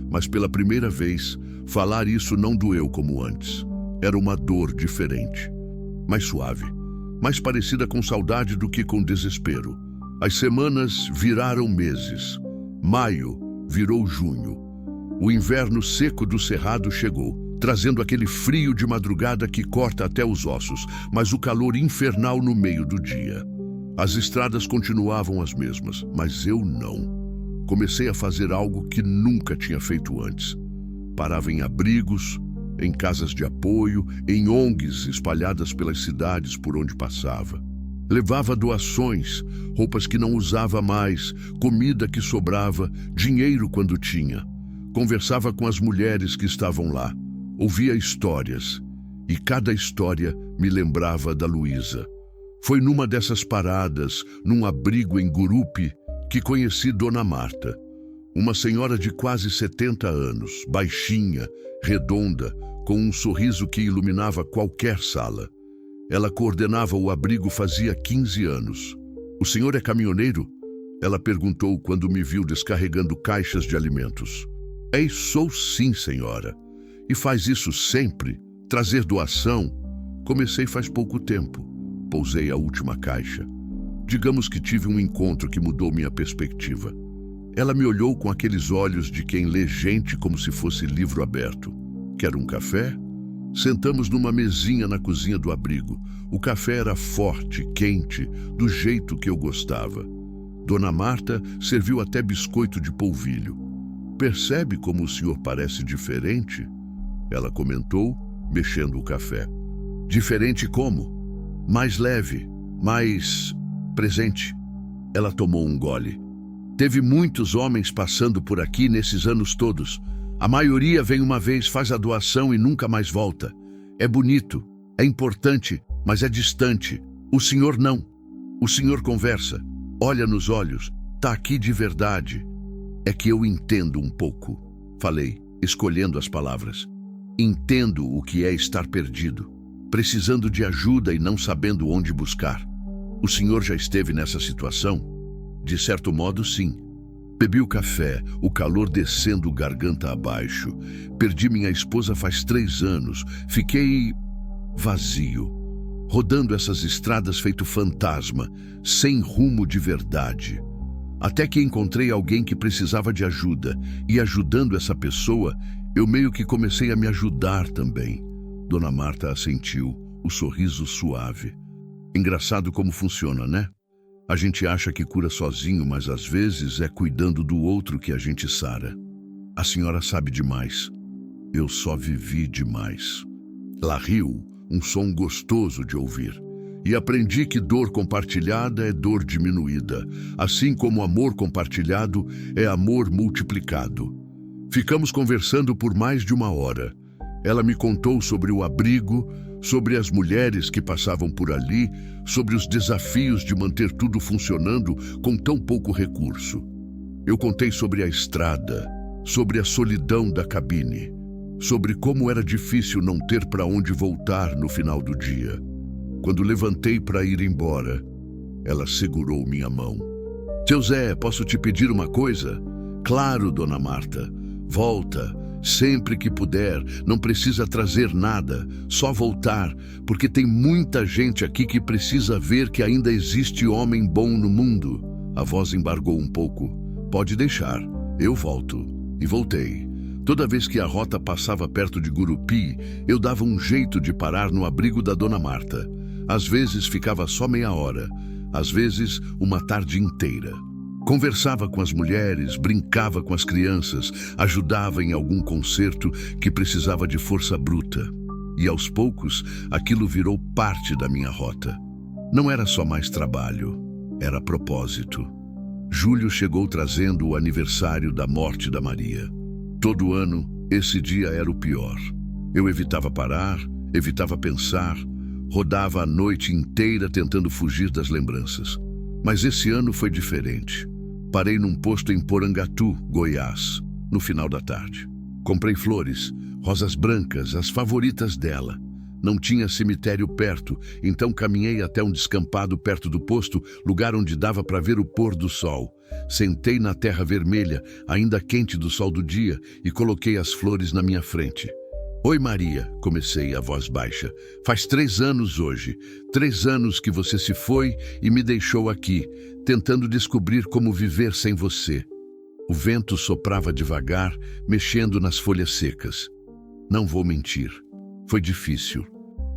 mas pela primeira vez, falar isso não doeu como antes. Era uma dor diferente, mais suave, mais parecida com saudade do que com desespero. As semanas viraram meses. Maio virou junho. O inverno seco do Cerrado chegou, trazendo aquele frio de madrugada que corta até os ossos, mas o calor infernal no meio do dia. As estradas continuavam as mesmas, mas eu não. Comecei a fazer algo que nunca tinha feito antes. Parava em abrigos, em casas de apoio, em ONGs espalhadas pelas cidades por onde passava. Levava doações, roupas que não usava mais, comida que sobrava, dinheiro quando tinha. Conversava com as mulheres que estavam lá. Ouvia histórias. E cada história me lembrava da Luísa. Foi numa dessas paradas, num abrigo em Gurupi, que conheci Dona Marta. Uma senhora de quase 70 anos, baixinha, redonda, com um sorriso que iluminava qualquer sala. Ela coordenava o abrigo fazia 15 anos. O senhor é caminhoneiro? Ela perguntou quando me viu descarregando caixas de alimentos. Sou sim, senhora. E faz isso sempre? Trazer doação? Comecei faz pouco tempo. Pousei a última caixa. Digamos que tive um encontro que mudou minha perspectiva. Ela me olhou com aqueles olhos de quem lê gente como se fosse livro aberto. Quer um café? Sentamos numa mesinha na cozinha do abrigo. O café era forte, quente, do jeito que eu gostava. Dona Marta serviu até biscoito de polvilho. Percebe como o senhor parece diferente? Ela comentou, mexendo o café. Diferente como? Mais leve, mais presente. Ela tomou um gole. Teve muitos homens passando por aqui nesses anos todos. A maioria vem uma vez, faz a doação e nunca mais volta. É bonito, é importante, mas é distante. O senhor não. O senhor conversa, olha nos olhos, tá aqui de verdade. É que eu entendo um pouco, falei, escolhendo as palavras. Entendo o que é estar perdido, precisando de ajuda e não sabendo onde buscar. O senhor já esteve nessa situação? De certo modo, sim. Bebi o café, o calor descendo garganta abaixo. Perdi minha esposa faz 3 anos. Fiquei vazio, rodando essas estradas feito fantasma, sem rumo de verdade. Até que encontrei alguém que precisava de ajuda, e ajudando essa pessoa, eu meio que comecei a me ajudar também. Dona Marta assentiu, o sorriso suave. Engraçado como funciona, né? A gente acha que cura sozinho, mas às vezes é cuidando do outro que a gente sara. A senhora sabe demais. Eu só vivi demais. Ela riu, um som gostoso de ouvir. E aprendi que dor compartilhada é dor diminuída, assim como amor compartilhado é amor multiplicado. Ficamos conversando por mais de 1 hora. Ela me contou sobre o abrigo, sobre as mulheres que passavam por ali, sobre os desafios de manter tudo funcionando com tão pouco recurso. Eu contei sobre a estrada, sobre a solidão da cabine, sobre como era difícil não ter para onde voltar no final do dia. Quando levantei para ir embora, ela segurou minha mão. Seu Zé, posso te pedir uma coisa? Claro, Dona Marta. Volta, sempre que puder. Não precisa trazer nada, só voltar, porque tem muita gente aqui que precisa ver que ainda existe homem bom no mundo. A voz embargou um pouco. Pode deixar, eu volto. E voltei. Toda vez que a rota passava perto de Gurupi, eu dava um jeito de parar no abrigo da Dona Marta. Às vezes ficava só meia hora, às vezes uma tarde inteira. Conversava com as mulheres, brincava com as crianças, ajudava em algum concerto que precisava de força bruta. E aos poucos, aquilo virou parte da minha rota. Não era só mais trabalho, era propósito. Julho chegou trazendo o aniversário da morte da Maria. Todo ano, esse dia era o pior. Eu evitava parar, evitava pensar, rodava a noite inteira tentando fugir das lembranças. Mas esse ano foi diferente. Parei num posto em Porangatu, Goiás, no final da tarde. Comprei flores, rosas brancas, as favoritas dela. Não tinha cemitério perto, então caminhei até um descampado perto do posto, lugar onde dava para ver o pôr do sol. Sentei na terra vermelha, ainda quente do sol do dia, e coloquei as flores na minha frente. Oi, Maria, comecei a voz baixa. Faz 3 anos hoje. 3 anos que você se foi e me deixou aqui, tentando descobrir como viver sem você. O vento soprava devagar, mexendo nas folhas secas. Não vou mentir. Foi difícil.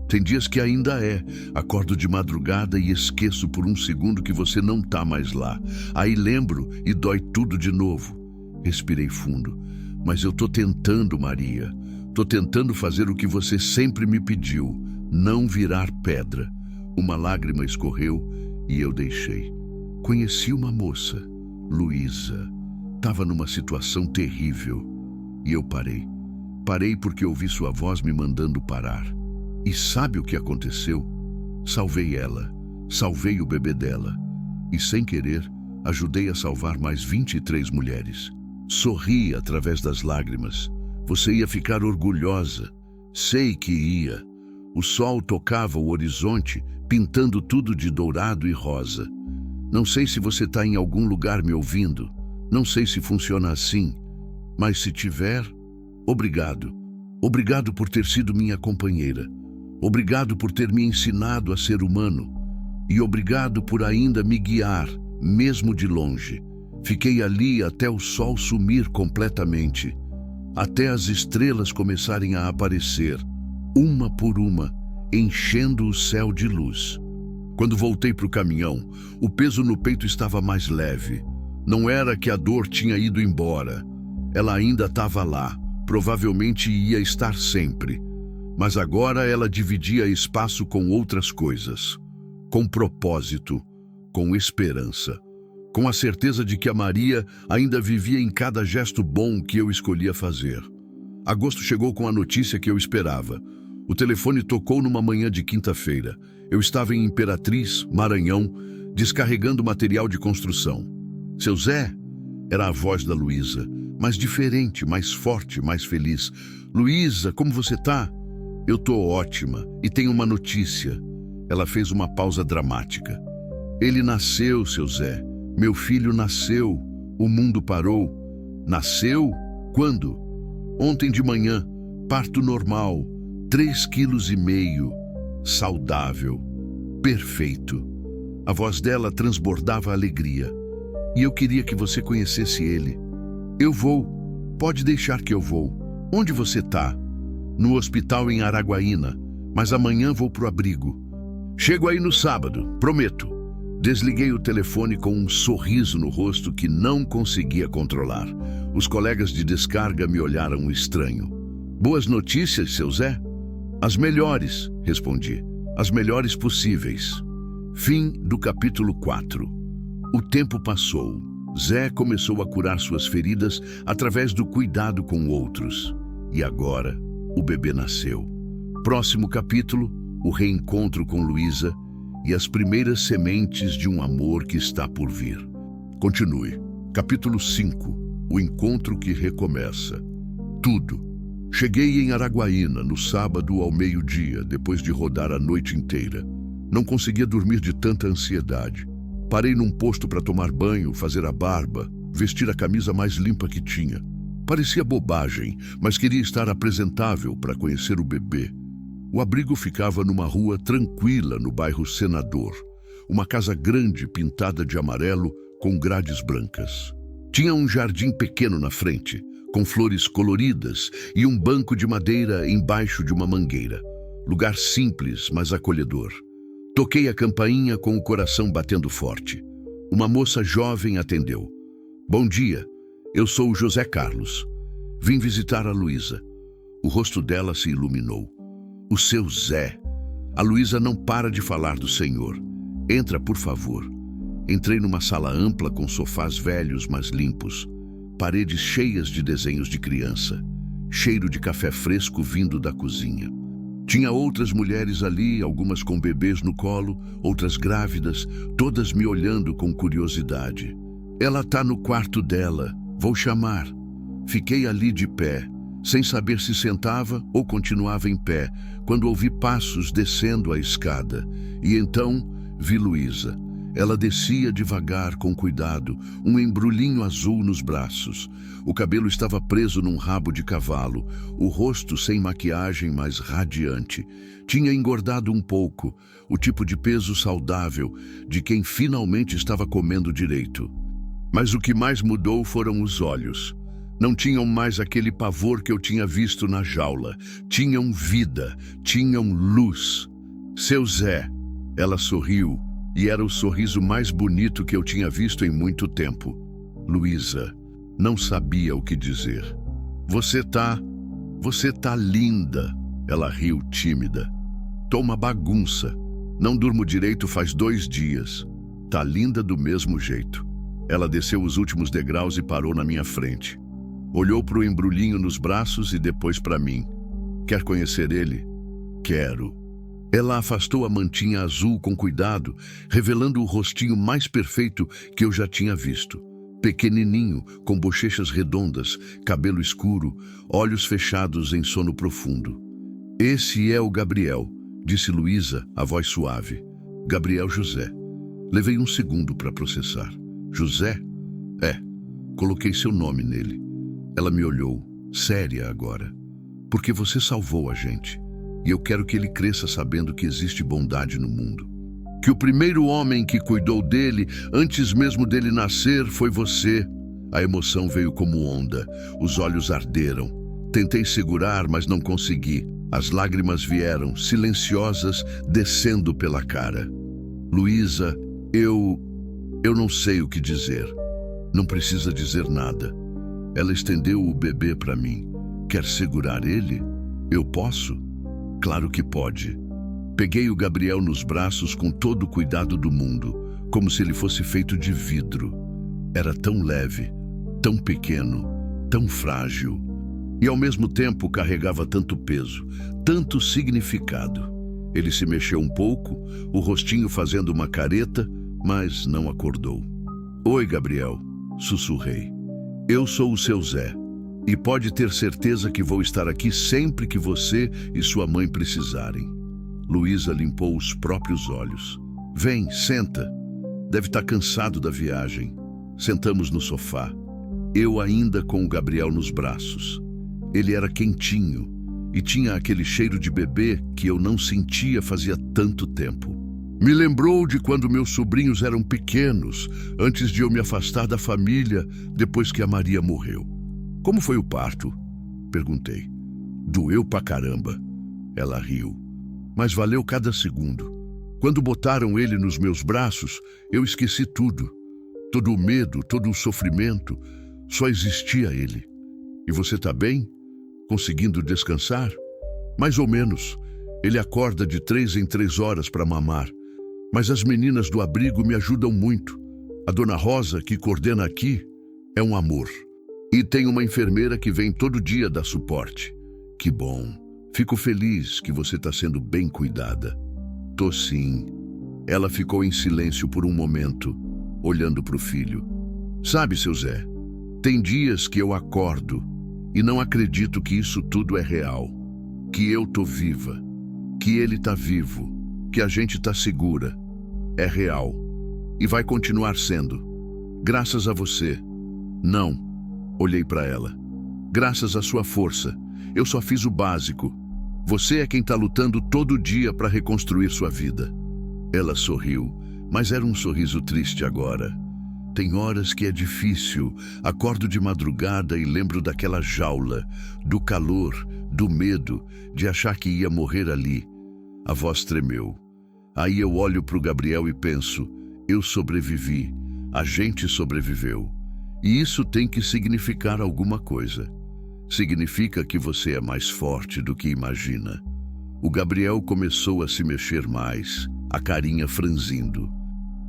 Tem dias que ainda é. Acordo de madrugada e esqueço por um segundo que você não tá mais lá. Aí lembro e dói tudo de novo. Respirei fundo. Mas eu tô tentando, Maria. Tô tentando fazer o que você sempre me pediu, não virar pedra. Uma lágrima escorreu e eu deixei. Conheci uma moça, Luísa. Tava numa situação terrível. E eu parei. Parei porque ouvi sua voz me mandando parar. E sabe o que aconteceu? Salvei ela. Salvei o bebê dela. E sem querer, ajudei a salvar mais 23 mulheres. Sorri através das lágrimas. Você ia ficar orgulhosa. Sei que ia. O sol tocava o horizonte, pintando tudo de dourado e rosa. Não sei se você está em algum lugar me ouvindo. Não sei se funciona assim. Mas se tiver, obrigado. Obrigado por ter sido minha companheira. Obrigado por ter me ensinado a ser humano. E obrigado por ainda me guiar, mesmo de longe. Fiquei ali até o sol sumir completamente. Até as estrelas começarem a aparecer, uma por uma, enchendo o céu de luz. Quando voltei para o caminhão, o peso no peito estava mais leve. Não era que a dor tinha ido embora. Ela ainda estava lá, provavelmente ia estar sempre. Mas agora ela dividia espaço com outras coisas. Com propósito, com esperança. Com a certeza de que a Maria ainda vivia em cada gesto bom que eu escolhia fazer. Agosto chegou com a notícia que eu esperava. O telefone tocou numa manhã de quinta-feira. Eu estava em Imperatriz, Maranhão, descarregando material de construção. Seu Zé? Era a voz da Luísa, mas diferente, mais forte, mais feliz. Luísa, como você tá? Eu tô ótima e tenho uma notícia. Ela fez uma pausa dramática. Ele nasceu, seu Zé. Meu filho nasceu, o mundo parou. Nasceu? Quando? Ontem de manhã, parto normal, 3,5 quilos, saudável, perfeito. A voz dela transbordava alegria. e eu queria que você conhecesse ele. Eu vou. Pode deixar que eu vou. Onde você tá? No hospital em Araguaína, mas amanhã vou pro abrigo. Chego aí no sábado, prometo. Desliguei o telefone com um sorriso no rosto que não conseguia controlar. Os colegas de descarga me olharam estranho. Boas notícias, seu Zé? As melhores, respondi. As melhores possíveis. Fim do capítulo 4. O tempo passou. Zé começou a curar suas feridas através do cuidado com outros. E agora, o bebê nasceu. Próximo capítulo, o reencontro com Luísa e as primeiras sementes de um amor que está por vir. Continue. Capítulo 5. O encontro que recomeça. Tudo. Cheguei em Araguaína no sábado ao meio-dia, depois de rodar a noite inteira. Não conseguia dormir de tanta ansiedade. Parei num posto para tomar banho, fazer a barba, vestir a camisa mais limpa que tinha. Parecia bobagem, mas queria estar apresentável para conhecer o bebê. O abrigo ficava numa rua tranquila no bairro Senador. Uma casa grande pintada de amarelo com grades brancas. Tinha um jardim pequeno na frente, com flores coloridas e um banco de madeira embaixo de uma mangueira. Lugar simples, mas acolhedor. Toquei a campainha com o coração batendo forte. Uma moça jovem atendeu. Bom dia, eu sou o José Carlos. Vim visitar a Luísa. O rosto dela se iluminou. O seu Zé. A Luísa não para de falar do Senhor. Entra, por favor. Entrei numa sala ampla com sofás velhos, mas limpos. Paredes cheias de desenhos de criança. Cheiro de café fresco vindo da cozinha. Tinha outras mulheres ali, algumas com bebês no colo, outras grávidas, todas me olhando com curiosidade. Ela tá no quarto dela. Vou chamar. Fiquei ali de pé, sem saber se sentava ou continuava em pé, quando ouvi passos descendo a escada. E então vi Luísa. Ela descia devagar, com cuidado, um embrulhinho azul nos braços. O cabelo estava preso num rabo de cavalo, o rosto sem maquiagem, mas radiante. Tinha engordado um pouco, o tipo de peso saudável de quem finalmente estava comendo direito. Mas o que mais mudou foram os olhos. Não tinham mais aquele pavor que eu tinha visto na jaula. Tinham vida, tinham luz. Seu Zé. Ela sorriu, e era o sorriso mais bonito que eu tinha visto em muito tempo. Luísa não sabia o que dizer. Você tá linda. Ela riu tímida. Tô uma bagunça. Não durmo direito faz 2 dias. Tá linda do mesmo jeito. Ela desceu os últimos degraus e parou na minha frente. Olhou para o embrulhinho nos braços e depois para mim. Quer conhecer ele? Quero. Ela afastou a mantinha azul com cuidado, revelando o rostinho mais perfeito que eu já tinha visto. Pequenininho, com bochechas redondas, cabelo escuro, olhos fechados em sono profundo. Esse é o Gabriel, disse Luísa, a voz suave. Gabriel José. Levei um segundo para processar. José? É. Coloquei seu nome nele. Ela me olhou, séria agora. Porque você salvou a gente. E eu quero que ele cresça sabendo que existe bondade no mundo. Que o primeiro homem que cuidou dele, antes mesmo dele nascer, foi você. A emoção veio como onda. Os olhos arderam. Tentei segurar, mas não consegui. As lágrimas vieram, silenciosas, descendo pela cara. Luísa, eu não sei o que dizer. Não precisa dizer nada. Ela estendeu o bebê para mim. Quer segurar ele? Eu posso? Claro que pode. Peguei o Gabriel nos braços com todo o cuidado do mundo, como se ele fosse feito de vidro. Era tão leve, tão pequeno, tão frágil. E ao mesmo tempo carregava tanto peso, tanto significado. Ele se mexeu um pouco, o rostinho fazendo uma careta, mas não acordou. Oi, Gabriel, sussurrei. Eu sou o seu Zé, e pode ter certeza que vou estar aqui sempre que você e sua mãe precisarem. Luísa limpou os próprios olhos. Vem, senta. Deve estar cansado da viagem. Sentamos no sofá. Eu ainda com o Gabriel nos braços. Ele era quentinho e tinha aquele cheiro de bebê que eu não sentia fazia tanto tempo. Me lembrou de quando meus sobrinhos eram pequenos, antes de eu me afastar da família, depois que a Maria morreu. Como foi o parto? Perguntei. Doeu pra caramba. Ela riu. Mas valeu cada segundo. Quando botaram ele nos meus braços, eu esqueci tudo. Todo o medo, todo o sofrimento, só existia ele. E você tá bem? Conseguindo descansar? Mais ou menos. Ele acorda de 3 em 3 horas para mamar. Mas as meninas do abrigo me ajudam muito. A dona Rosa, que coordena aqui, é um amor. E tem uma enfermeira que vem todo dia dar suporte. Que bom. Fico feliz que você está sendo bem cuidada. Tô sim. Ela ficou em silêncio por um momento, olhando para o filho. Sabe, seu Zé, tem dias que eu acordo e não acredito que isso tudo é real. Que eu tô viva. Que ele tá vivo. Que a gente tá segura. É real. E vai continuar sendo. Graças a você. Não. Olhei para ela. Graças à sua força. Eu só fiz o básico. Você é quem está lutando todo dia para reconstruir sua vida. Ela sorriu, mas era um sorriso triste agora. Tem horas que é difícil. Acordo de madrugada e lembro daquela jaula, do calor, do medo, de achar que ia morrer ali. A voz tremeu. Aí eu olho para o Gabriel e penso, eu sobrevivi, a gente sobreviveu. E isso tem que significar alguma coisa. Significa que você é mais forte do que imagina. O Gabriel começou a se mexer mais, a carinha franzindo.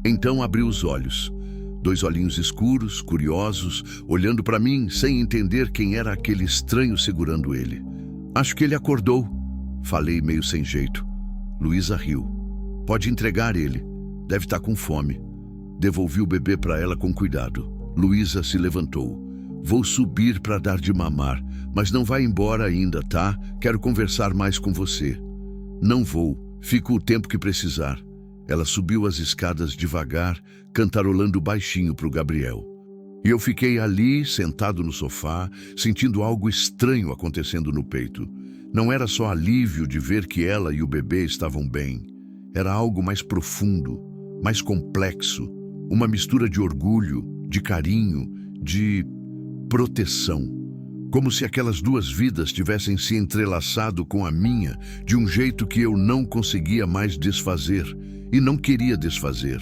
Então abriu os olhos. 2 olhinhos escuros, curiosos, olhando para mim sem entender quem era aquele estranho segurando ele. Acho que ele acordou. Falei meio sem jeito. Luísa riu. Pode entregar ele. Deve estar com fome. Devolvi o bebê para ela com cuidado. Luísa se levantou. Vou subir para dar de mamar, mas não vai embora ainda, tá? Quero conversar mais com você. Não vou. Fico o tempo que precisar. Ela subiu as escadas devagar, cantarolando baixinho para o Gabriel. E eu fiquei ali, sentado no sofá, sentindo algo estranho acontecendo no peito. Não era só alívio de ver que ela e o bebê estavam bem. Era algo mais profundo, mais complexo. Uma mistura de orgulho, de carinho, de proteção. Como se aquelas 2 vidas tivessem se entrelaçado com a minha de um jeito que eu não conseguia mais desfazer e não queria desfazer.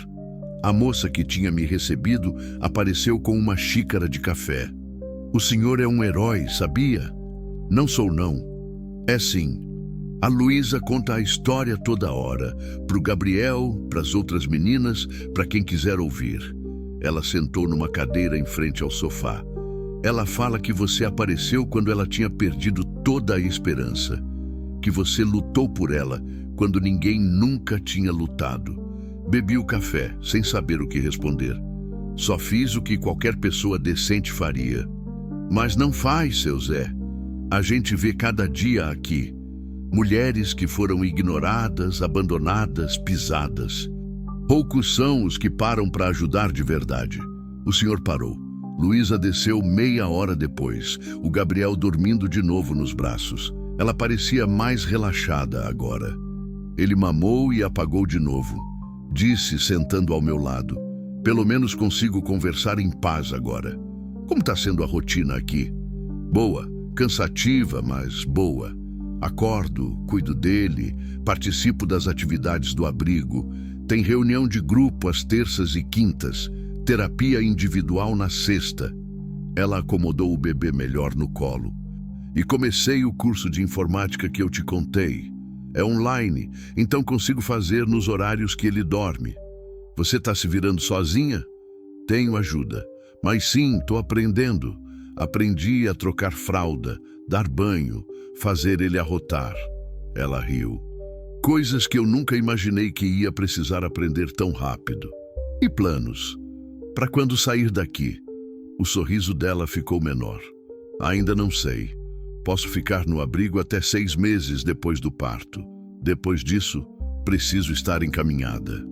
A moça que tinha me recebido apareceu com uma xícara de café. O senhor é um herói, sabia? Não sou não. É sim. A Luísa conta a história toda hora, pro Gabriel, pras outras meninas, para quem quiser ouvir. Ela sentou numa cadeira em frente ao sofá. Ela fala que você apareceu quando ela tinha perdido toda a esperança. Que você lutou por ela quando ninguém nunca tinha lutado. Bebi o café, sem saber o que responder. Só fiz o que qualquer pessoa decente faria. Mas não faz, seu Zé. A gente vê cada dia aqui. Mulheres que foram ignoradas, abandonadas, pisadas. Poucos são os que param para ajudar de verdade. O senhor parou. Luísa desceu meia hora depois, o Gabriel dormindo de novo nos braços. Ela parecia mais relaxada agora. Ele mamou e apagou de novo. Disse, sentando ao meu lado, pelo menos consigo conversar em paz agora. Como está sendo a rotina aqui? Boa, cansativa, mas boa. Acordo, cuido dele, participo das atividades do abrigo. Tem reunião de grupo às terças e quintas. Terapia individual na sexta. Ela acomodou o bebê melhor no colo. E comecei o curso de informática que eu te contei. É online, então consigo fazer nos horários que ele dorme. Você está se virando sozinha? Tenho ajuda. Mas sim, estou aprendendo. Aprendi a trocar fralda, dar banho, fazer ele arrotar. Ela riu. Coisas que eu nunca imaginei que ia precisar aprender tão rápido. E planos? Para quando sair daqui? O sorriso dela ficou menor. Ainda não sei. Posso ficar no abrigo até 6 meses depois do parto. Depois disso, preciso estar encaminhada.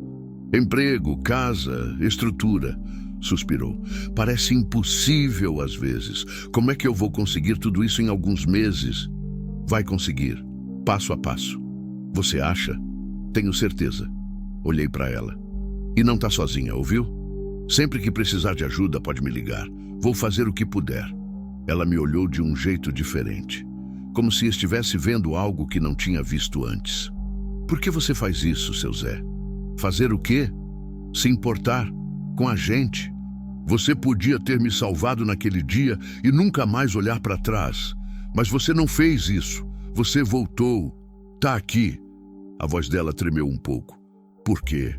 Emprego, casa, estrutura. Suspirou. Parece impossível às vezes. Como é que eu vou conseguir tudo isso em alguns meses? Vai conseguir, passo a passo. Você acha? Tenho certeza. Olhei para ela. E não tá sozinha, ouviu? Sempre que precisar de ajuda, pode me ligar. Vou fazer o que puder. Ela me olhou de um jeito diferente, como se estivesse vendo algo que não tinha visto antes. Por que você faz isso, seu Zé? Fazer o quê? Se importar com a gente. Você podia ter me salvado naquele dia e nunca mais olhar para trás. Mas você não fez isso. Você voltou. Tá aqui. A voz dela tremeu um pouco. Por quê?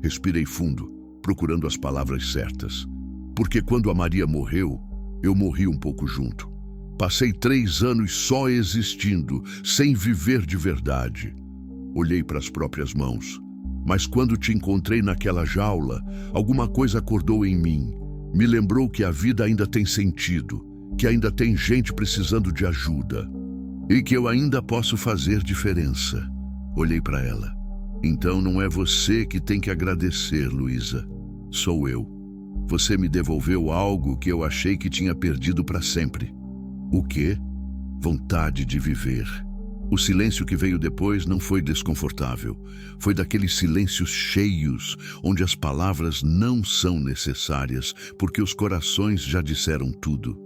Respirei fundo, procurando as palavras certas. Porque quando a Maria morreu, eu morri um pouco junto. Passei 3 anos só existindo, sem viver de verdade. Olhei para as próprias mãos. Mas quando te encontrei naquela jaula, alguma coisa acordou em mim. Me lembrou que a vida ainda tem sentido, que ainda tem gente precisando de ajuda e que eu ainda posso fazer diferença. Olhei para ela. Então não é você que tem que agradecer, Luísa. Sou eu. Você me devolveu algo que eu achei que tinha perdido para sempre. O quê? Vontade de viver. O silêncio que veio depois não foi desconfortável. Foi daqueles silêncios cheios, onde as palavras não são necessárias, porque os corações já disseram tudo.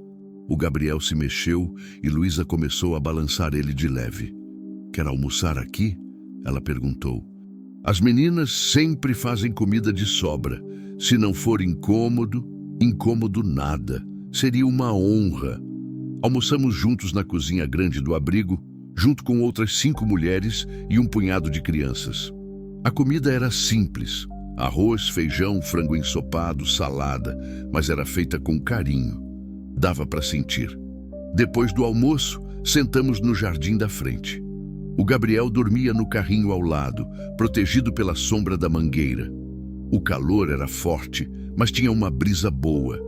O Gabriel se mexeu e Luísa começou a balançar ele de leve. Quer almoçar aqui? Ela perguntou. As meninas sempre fazem comida de sobra. Se não for incômodo, incômodo nada. Seria uma honra. Almoçamos juntos na cozinha grande do abrigo, junto com outras 5 mulheres e um punhado de crianças. A comida era simples. Arroz, feijão, frango ensopado, salada, mas era feita com carinho. Dava para sentir. Depois do almoço, sentamos no jardim da frente. O Gabriel dormia no carrinho ao lado, protegido pela sombra da mangueira. O calor era forte, mas tinha uma brisa boa.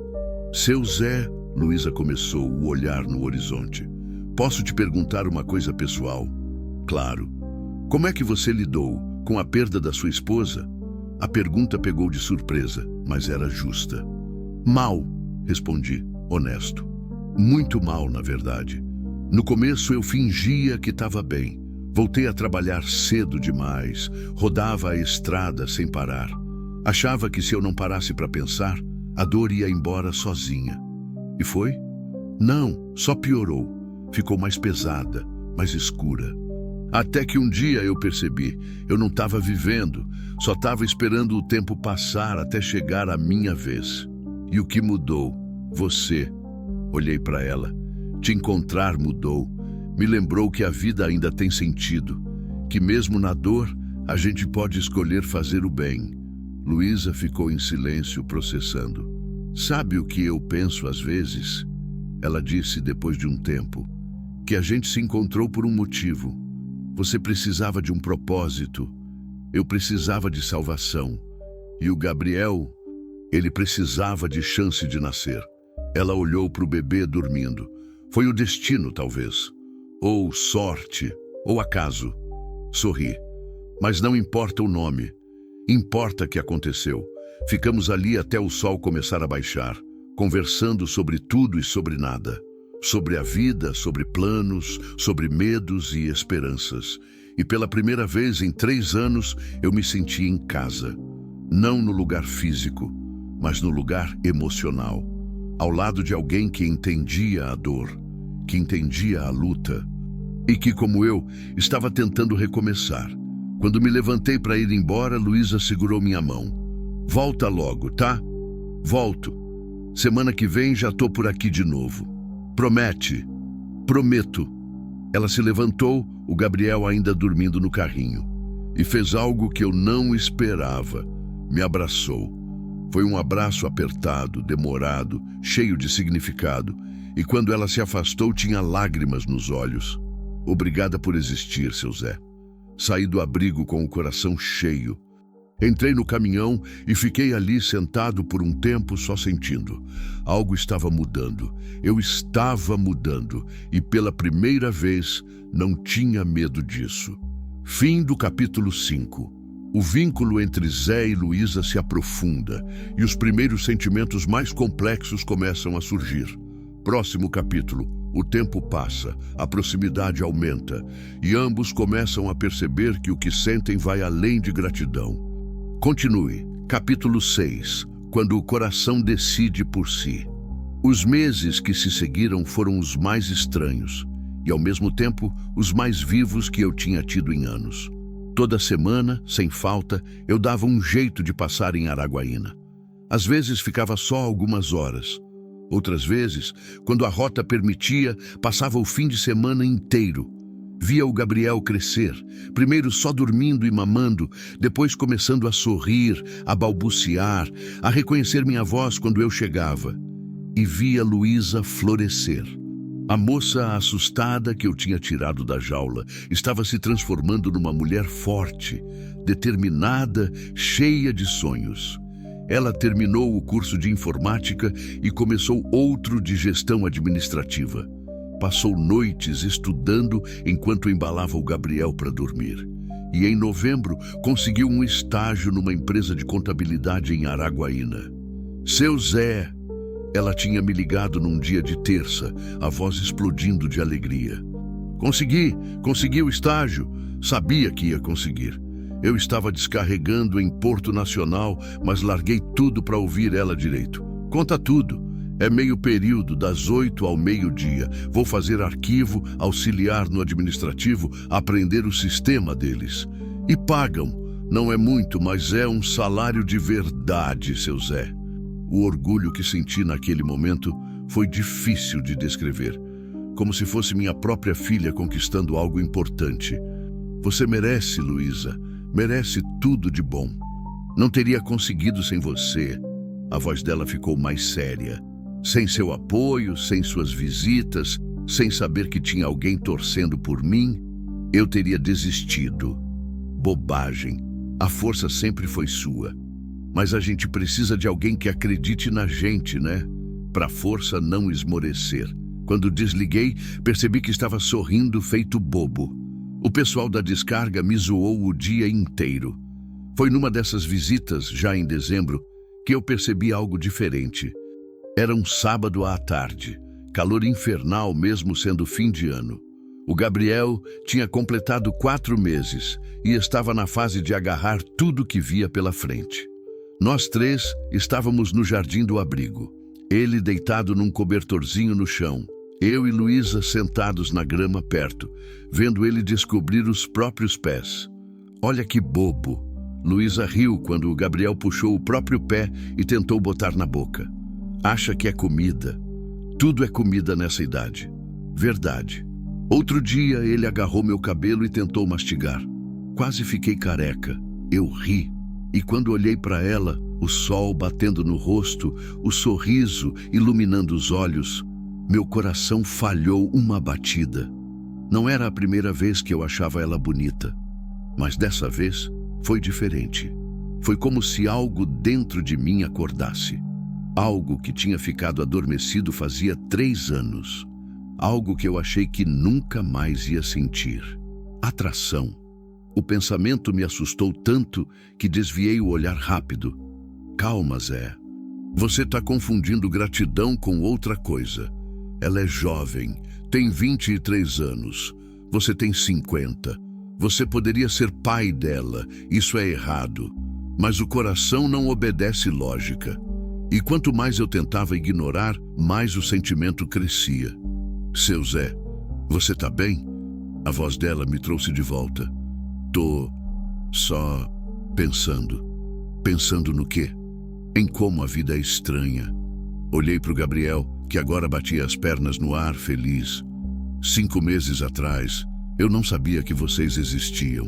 Seu Zé, Luísa começou, o olhar no horizonte. Posso te perguntar uma coisa pessoal? Claro. Como é que você lidou com a perda da sua esposa? A pergunta pegou de surpresa, mas era justa. Mal, respondi, honesto. Muito mal, na verdade. No começo eu fingia que estava bem. Voltei a trabalhar cedo demais, rodava a estrada sem parar. Achava que se eu não parasse para pensar, a dor ia embora sozinha. E foi? Não, só piorou. Ficou mais pesada, mais escura. Até que um dia eu percebi, eu não estava vivendo, só estava esperando o tempo passar até chegar a minha vez. E o que mudou? Você. Olhei para ela. Te encontrar mudou. Me lembrou que a vida ainda tem sentido, que mesmo na dor, a gente pode escolher fazer o bem. Luísa ficou em silêncio, processando. Sabe o que eu penso às vezes? Ela disse depois de um tempo, que a gente se encontrou por um motivo. Você precisava de um propósito, eu precisava de salvação. E o Gabriel, ele precisava de chance de nascer. Ela olhou para o bebê dormindo. Foi o destino, talvez. Ou sorte, ou acaso. Sorri. Mas não importa o nome. Importa que aconteceu. Ficamos ali até o sol começar a baixar, conversando sobre tudo e sobre nada. Sobre a vida, sobre planos, sobre medos e esperanças. E pela primeira vez em 3 anos, eu me senti em casa. Não no lugar físico, mas no lugar emocional. Ao lado de alguém que entendia a dor, que entendia a luta. E que, como eu, estava tentando recomeçar. Quando me levantei para ir embora, Luísa segurou minha mão. Volta logo, tá? Volto. Semana que vem já tô por aqui de novo. Promete? Prometo. Ela se levantou, o Gabriel ainda dormindo no carrinho. E fez algo que eu não esperava. Me abraçou. Foi um abraço apertado, demorado, cheio de significado. E quando ela se afastou, tinha lágrimas nos olhos. Obrigada por existir, seu Zé. Saí do abrigo com o coração cheio. Entrei no caminhão e fiquei ali sentado por um tempo só sentindo. Algo estava mudando. Eu estava mudando e pela primeira vez não tinha medo disso. Fim do capítulo 5. O vínculo entre Zé e Luísa se aprofunda e os primeiros sentimentos mais complexos começam a surgir. Próximo capítulo. O tempo passa, a proximidade aumenta e ambos começam a perceber que o que sentem vai além de gratidão. Continue. Capítulo 6. Quando o coração decide por si. Os meses que se seguiram foram os mais estranhos e, ao mesmo tempo, os mais vivos que eu tinha tido em anos. Toda semana, sem falta, eu dava um jeito de passar em Araguaína. Às vezes ficava só algumas horas. Outras vezes, quando a rota permitia, passava o fim de semana inteiro. Via o Gabriel crescer, primeiro só dormindo e mamando, depois começando a sorrir, a balbuciar, a reconhecer minha voz quando eu chegava. E via Luísa florescer. A moça assustada que eu tinha tirado da jaula estava se transformando numa mulher forte, determinada, cheia de sonhos. Ela terminou o curso de informática e começou outro de gestão administrativa. Passou noites estudando enquanto embalava o Gabriel para dormir. E em novembro conseguiu um estágio numa empresa de contabilidade em Araguaína. Seu Zé, ela tinha me ligado num dia de terça, a voz explodindo de alegria. Consegui o estágio. Sabia que ia conseguir. Eu estava descarregando em Porto Nacional, mas larguei tudo para ouvir ela direito. Conta tudo. É meio período, das 8 ao meio-dia. Vou fazer arquivo, auxiliar no administrativo, aprender o sistema deles. E pagam. Não é muito, mas é um salário de verdade, seu Zé. O orgulho que senti naquele momento foi difícil de descrever. Como se fosse minha própria filha conquistando algo importante. Você merece, Luísa. Merece tudo de bom. Não teria conseguido sem você. A voz dela ficou mais séria. Sem seu apoio, sem suas visitas, sem saber que tinha alguém torcendo por mim, eu teria desistido. Bobagem. A força sempre foi sua. Mas a gente precisa de alguém que acredite na gente, né? Pra força não esmorecer. Quando desliguei, percebi que estava sorrindo feito bobo. O pessoal da descarga me zoou o dia inteiro. Foi numa dessas visitas, já em dezembro, que eu percebi algo diferente. Era um sábado à tarde, calor infernal mesmo sendo fim de ano. O Gabriel tinha completado 4 meses e estava na fase de agarrar tudo que via pela frente. Nós 3 estávamos no jardim do abrigo. Ele deitado num cobertorzinho no chão. Eu e Luísa sentados na grama perto, vendo ele descobrir os próprios pés. Olha que bobo! Luísa riu quando o Gabriel puxou o próprio pé e tentou botar na boca. Acha que é comida. Tudo é comida nessa idade. Verdade. Outro dia ele agarrou meu cabelo e tentou mastigar. Quase fiquei careca. Eu ri. E quando olhei para ela, o sol batendo no rosto, o sorriso iluminando os olhos, meu coração falhou uma batida. Não era a primeira vez que eu achava ela bonita, mas dessa vez foi diferente. Foi como se algo dentro de mim acordasse. Algo que tinha ficado adormecido fazia 3 anos. Algo que eu achei que nunca mais ia sentir. Atração. O pensamento me assustou tanto que desviei o olhar rápido. Calma, Zé. Você está confundindo gratidão com outra coisa. Ela é jovem, tem 23 anos. Você tem 50. Você poderia ser pai dela, isso é errado. Mas o coração não obedece lógica. E quanto mais eu tentava ignorar, mais o sentimento crescia. Seu Zé, você tá bem? A voz dela me trouxe de volta. Tô só pensando. Pensando no quê? Em como a vida é estranha. Olhei para o Gabriel, que agora batia as pernas no ar, feliz. 5 meses atrás, eu não sabia que vocês existiam.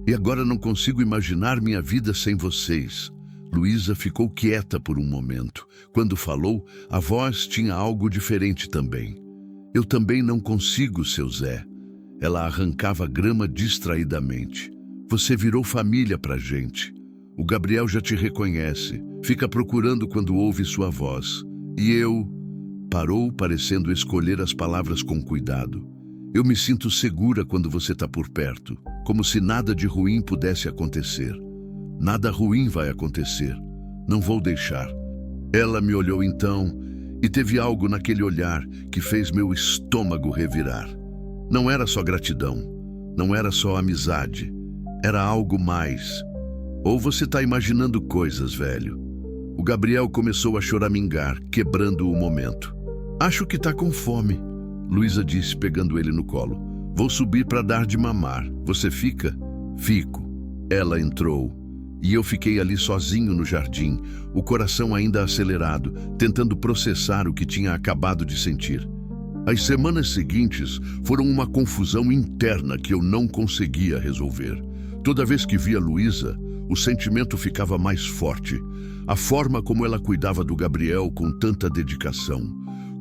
E agora não consigo imaginar minha vida sem vocês. Luísa ficou quieta por um momento. Quando falou, a voz tinha algo diferente também. Eu também não consigo, seu Zé. Ela arrancava grama distraidamente. Você virou família pra gente. O Gabriel já te reconhece. Fica procurando quando ouve sua voz. E eu... Parou, parecendo escolher as palavras com cuidado. Eu me sinto segura quando você está por perto, como se nada de ruim pudesse acontecer. Nada ruim vai acontecer. Não vou deixar. Ela me olhou então e teve algo naquele olhar que fez meu estômago revirar. Não era só gratidão, não era só amizade, era algo mais. Ou você está imaginando coisas, velho? O Gabriel começou a choramingar, quebrando o momento. Acho que está com fome, Luísa disse, pegando ele no colo. Vou subir para dar de mamar. Você fica? Fico. Ela entrou. E eu fiquei ali sozinho no jardim, o coração ainda acelerado, tentando processar o que tinha acabado de sentir. As semanas seguintes foram uma confusão interna que eu não conseguia resolver. Toda vez que via Luísa, o sentimento ficava mais forte. A forma como ela cuidava do Gabriel com tanta dedicação,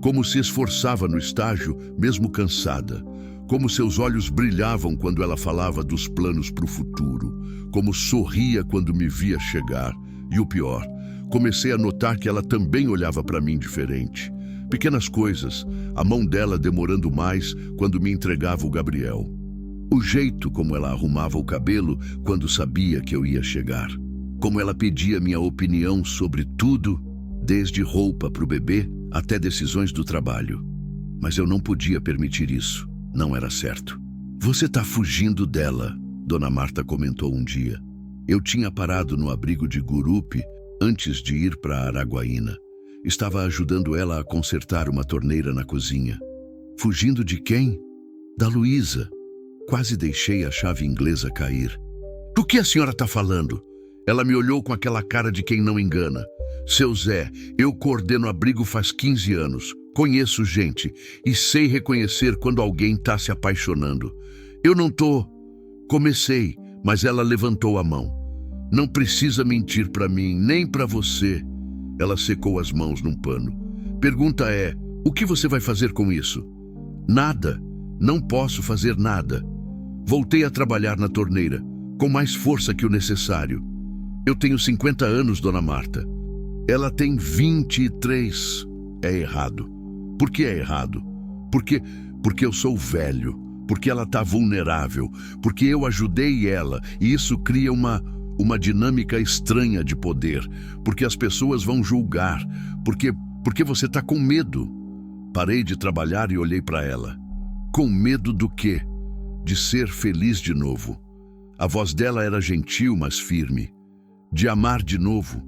como se esforçava no estágio, mesmo cansada, como seus olhos brilhavam quando ela falava dos planos para o futuro, como sorria quando me via chegar. E o pior, comecei a notar que ela também olhava para mim diferente. Pequenas coisas, a mão dela demorando mais quando me entregava o Gabriel. O jeito como ela arrumava o cabelo quando sabia que eu ia chegar. Como ela pedia minha opinião sobre tudo, desde roupa para o bebê até decisões do trabalho. Mas eu não podia permitir isso. Não era certo. Você está fugindo dela, Dona Marta comentou um dia. Eu tinha parado no abrigo de Gurupi antes de ir para Araguaína. Estava ajudando ela a consertar uma torneira na cozinha. Fugindo de quem? Da Luísa. Quase deixei a chave inglesa cair. Do que a senhora está falando? Ela me olhou com aquela cara de quem não engana. Seu Zé, eu coordeno abrigo faz 15 anos. Conheço gente e sei reconhecer quando alguém está se apaixonando. Eu não tô. Comecei, mas ela levantou a mão. Não precisa mentir para mim, nem para você. Ela secou as mãos num pano. Pergunta é, o que você vai fazer com isso? Nada. Não posso fazer nada. Voltei a trabalhar na torneira, com mais força que o necessário. Eu tenho 50 anos, Dona Marta. Ela tem 23. É errado. Por que é errado? Porque eu sou velho, porque ela está vulnerável, porque eu ajudei ela e isso cria uma dinâmica estranha de poder, porque as pessoas vão julgar, porque você está com medo. Parei de trabalhar e olhei para ela. Com medo do quê? De ser feliz de novo. A voz dela era gentil, mas firme. De amar de novo,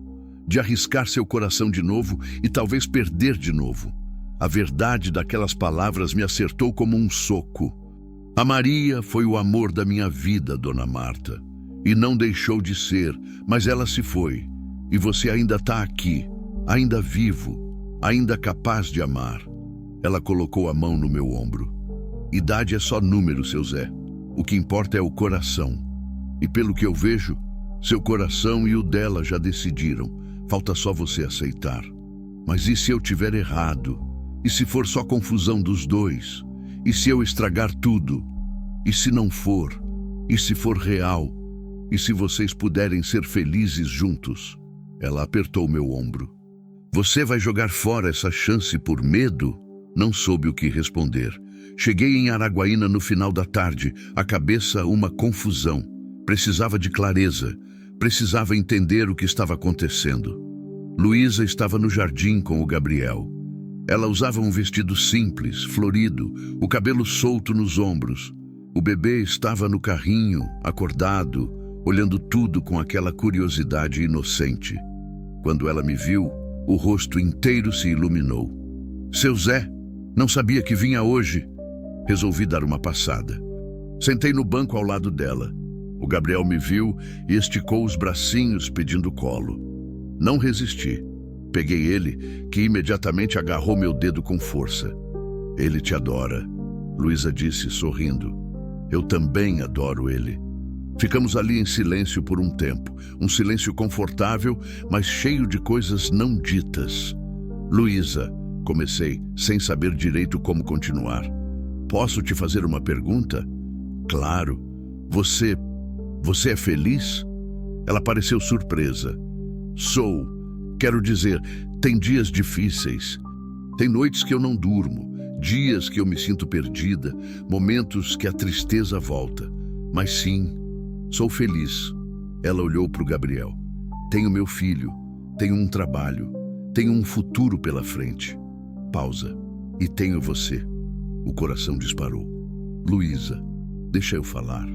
de arriscar seu coração de novo e talvez perder de novo. A verdade daquelas palavras me acertou como um soco. A Maria foi o amor da minha vida, Dona Marta. E não deixou de ser, mas ela se foi. E você ainda está aqui, ainda vivo, ainda capaz de amar. Ela colocou a mão no meu ombro. Idade é só número, seu Zé. O que importa é o coração. E pelo que eu vejo, seu coração e o dela já decidiram. Falta só você aceitar. Mas e se eu tiver errado? E se for só confusão dos dois? E se eu estragar tudo? E se não for? E se for real? E se vocês puderem ser felizes juntos? Ela apertou meu ombro. Você vai jogar fora essa chance por medo? Não soube o que responder. Cheguei em Araguaína no final da tarde, a cabeça uma confusão. Precisava de clareza. Precisava entender o que estava acontecendo. Luísa estava no jardim com o Gabriel. Ela usava um vestido simples, florido, o cabelo solto nos ombros. O bebê estava no carrinho, acordado, olhando tudo com aquela curiosidade inocente. Quando ela me viu, o rosto inteiro se iluminou. Seu Zé, não sabia que vinha hoje. Resolvi dar uma passada. Sentei no banco ao lado dela. O Gabriel me viu e esticou os bracinhos pedindo colo. Não resisti. Peguei ele, que imediatamente agarrou meu dedo com força. Ele te adora, Luísa disse, sorrindo. Eu também adoro ele. Ficamos ali em silêncio por um tempo, um silêncio confortável, mas cheio de coisas não ditas. Luísa, comecei, sem saber direito como continuar. Posso te fazer uma pergunta? Claro. Você é feliz? Ela pareceu surpresa. Sou. Quero dizer, tem dias difíceis. Tem noites que eu não durmo, dias que eu me sinto perdida, momentos que a tristeza volta. Mas sim, sou feliz. Ela olhou para o Gabriel. Tenho meu filho, tenho um trabalho, tenho um futuro pela frente. Pausa. E tenho você. O coração disparou. Luísa, deixa eu falar.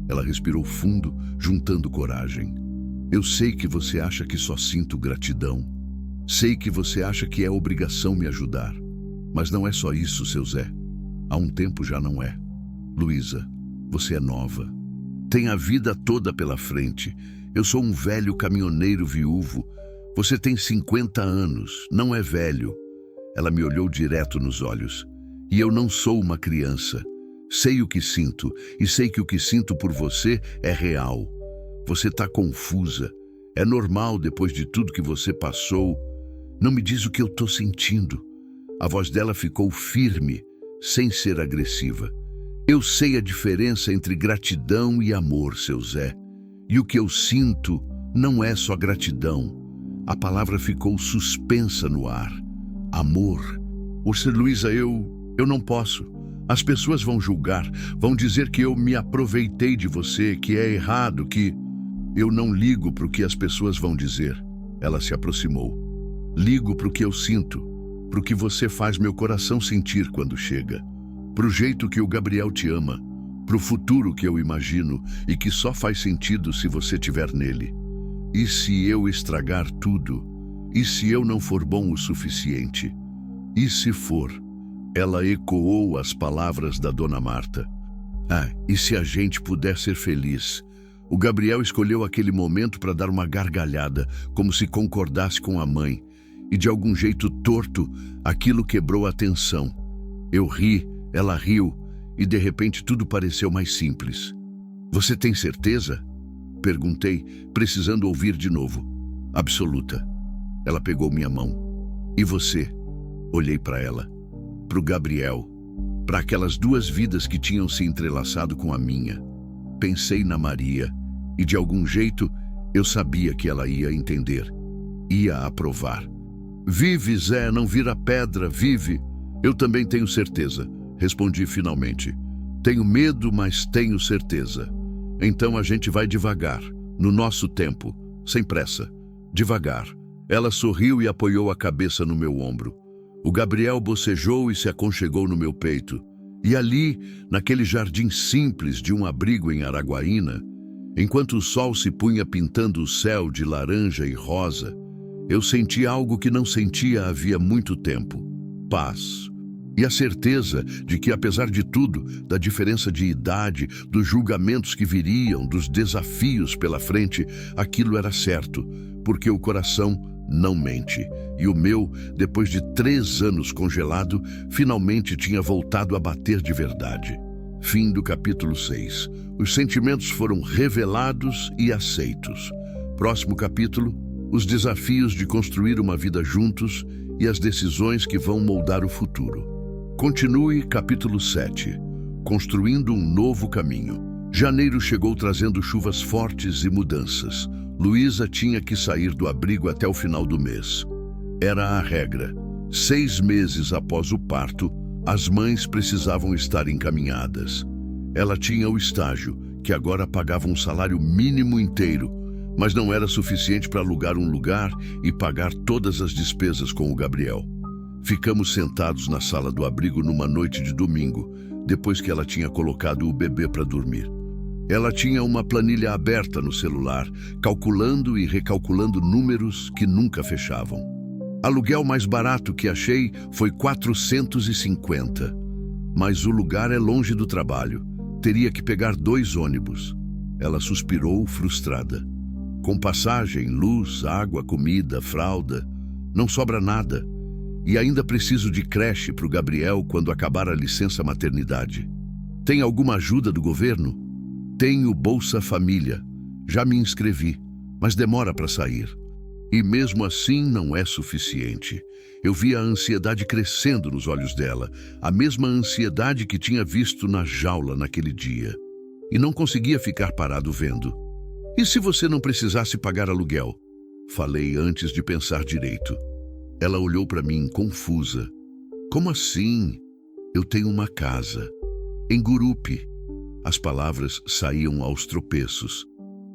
Ela respirou fundo, juntando coragem. Eu sei que você acha que só sinto gratidão. Sei que você acha que é obrigação me ajudar. Mas não é só isso, seu Zé. Há um tempo já não é. Luísa, você é nova. Tem a vida toda pela frente. Eu sou um velho caminhoneiro viúvo. Você tem 50 anos, não é velho. Ela me olhou direto nos olhos. E eu não sou uma criança. Sei o que sinto, e sei que o que sinto por você é real. Você está confusa. É normal depois de tudo que você passou. Não me diz o que eu estou sentindo. A voz dela ficou firme, sem ser agressiva. Eu sei a diferença entre gratidão e amor, seu Zé. E o que eu sinto não é só gratidão. A palavra ficou suspensa no ar. Amor. Você, Luísa, eu não posso. As pessoas vão julgar, vão dizer que eu me aproveitei de você, que é errado, que... Eu não ligo para o que as pessoas vão dizer. Ela se aproximou. Ligo para o que eu sinto, para o que você faz meu coração sentir quando chega, para o jeito que o Gabriel te ama, para o futuro que eu imagino e que só faz sentido se você estiver nele. E se eu estragar tudo? E se eu não for bom o suficiente? E se for? Ela ecoou as palavras da Dona Marta. E se a gente puder ser feliz? O Gabriel escolheu aquele momento para dar uma gargalhada, como se concordasse com a mãe. E de algum jeito torto, aquilo quebrou a tensão. Eu ri, ela riu, e de repente tudo pareceu mais simples. Você tem certeza? Perguntei, precisando ouvir de novo. Absoluta. Ela pegou minha mão. E você? Olhei para ela, para o Gabriel, para aquelas duas vidas que tinham se entrelaçado com a minha. Pensei na Maria, e de algum jeito eu sabia que ela ia entender, ia aprovar. Vive, Zé, não vira pedra, vive. Eu também tenho certeza, respondi finalmente. Tenho medo, mas tenho certeza. Então a gente vai devagar, no nosso tempo, sem pressa, devagar. Ela sorriu e apoiou a cabeça no meu ombro. O Gabriel bocejou e se aconchegou no meu peito. E ali, naquele jardim simples de um abrigo em Araguaína, enquanto o sol se punha pintando o céu de laranja e rosa, eu senti algo que não sentia havia muito tempo: paz. E a certeza de que, apesar de tudo, da diferença de idade, dos julgamentos que viriam, dos desafios pela frente, aquilo era certo, porque o coração não mente. E o meu, depois de 3 anos congelado, finalmente tinha voltado a bater de verdade. Fim do capítulo 6. Os sentimentos foram revelados e aceitos. Próximo capítulo, os desafios de construir uma vida juntos e as decisões que vão moldar o futuro. Continue capítulo 7. Construindo um novo caminho. Janeiro chegou trazendo chuvas fortes e mudanças. Luísa tinha que sair do abrigo até o final do mês. Era a regra. 6 meses após o parto, as mães precisavam estar encaminhadas. Ela tinha o estágio, que agora pagava um salário mínimo inteiro, mas não era suficiente para alugar um lugar e pagar todas as despesas com o Gabriel. Ficamos sentados na sala do abrigo numa noite de domingo, depois que ela tinha colocado o bebê para dormir. Ela tinha uma planilha aberta no celular, calculando e recalculando números que nunca fechavam. Aluguel mais barato que achei foi 450. Mas o lugar é longe do trabalho. Teria que pegar 2 ônibus. Ela suspirou, frustrada. Com passagem, luz, água, comida, fralda, não sobra nada. E ainda preciso de creche para o Gabriel quando acabar a licença maternidade. Tem alguma ajuda do governo? Tenho Bolsa Família. Já me inscrevi, mas demora para sair. E mesmo assim não é suficiente. Eu vi a ansiedade crescendo nos olhos dela, a mesma ansiedade que tinha visto na jaula naquele dia. E não conseguia ficar parado vendo. E se você não precisasse pagar aluguel? Falei antes de pensar direito. Ela olhou para mim, confusa. Como assim? Eu tenho uma casa. Em Gurupi. As palavras saíam aos tropeços.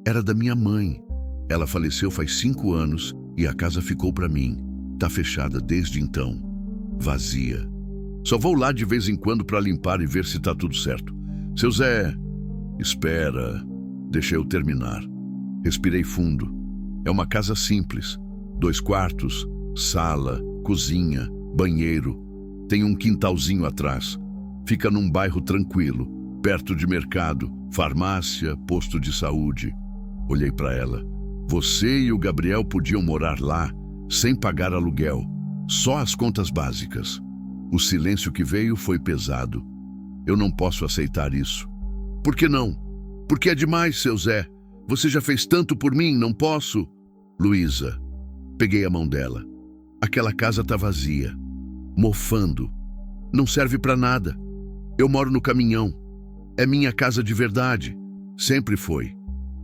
Era da minha mãe. Ela faleceu faz 5 anos e a casa ficou para mim. Tá fechada desde então. Vazia. Só vou lá de vez em quando para limpar e ver se tá tudo certo. Seu Zé... Espera. Deixa eu terminar. Respirei fundo. É uma casa simples. 2 quartos, sala, cozinha, banheiro. Tem um quintalzinho atrás. Fica num bairro tranquilo, perto de mercado, farmácia, posto de saúde. Olhei para ela. Você e o Gabriel podiam morar lá, sem pagar aluguel. Só as contas básicas. O silêncio que veio foi pesado. Eu não posso aceitar isso. Por que não? Porque é demais, seu Zé. Você já fez tanto por mim, não posso. Luísa. Peguei a mão dela. Aquela casa tá vazia. Mofando. Não serve para nada. Eu moro no caminhão. É minha casa de verdade. Sempre foi.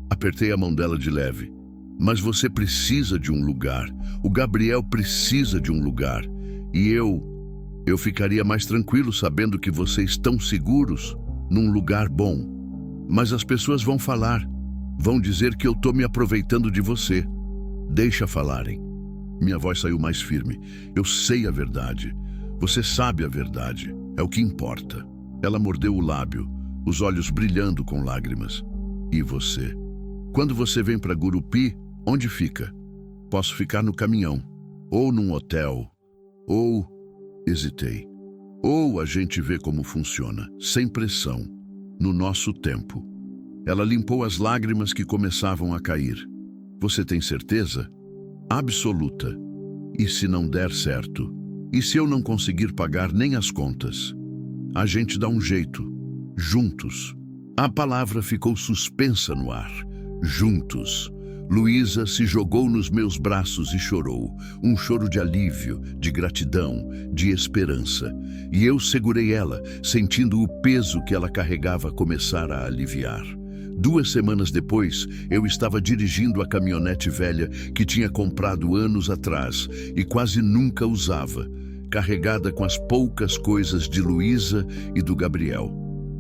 Apertei a mão dela de leve. Mas você precisa de um lugar. O Gabriel precisa de um lugar. E eu ficaria mais tranquilo sabendo que vocês estão seguros num lugar bom. Mas as pessoas vão falar. Vão dizer que eu tô me aproveitando de você. Deixa falarem. Minha voz saiu mais firme. Eu sei a verdade. Você sabe a verdade. É o que importa. Ela mordeu o lábio, os olhos brilhando com lágrimas. E você? Quando você vem para Gurupi, onde fica? Posso ficar no caminhão, ou num hotel, ou... Hesitei. Ou a gente vê como funciona, sem pressão, no nosso tempo. Ela limpou as lágrimas que começavam a cair. Você tem certeza? Absoluta. E se não der certo? E se eu não conseguir pagar nem as contas? A gente dá um jeito. Juntos. A palavra ficou suspensa no ar. Juntos. Luísa se jogou nos meus braços e chorou. Um choro de alívio, de gratidão, de esperança. E eu segurei ela, sentindo o peso que ela carregava começar a aliviar. 2 semanas depois, eu estava dirigindo a caminhonete velha que tinha comprado anos atrás e quase nunca usava, carregada com as poucas coisas de Luísa e do Gabriel.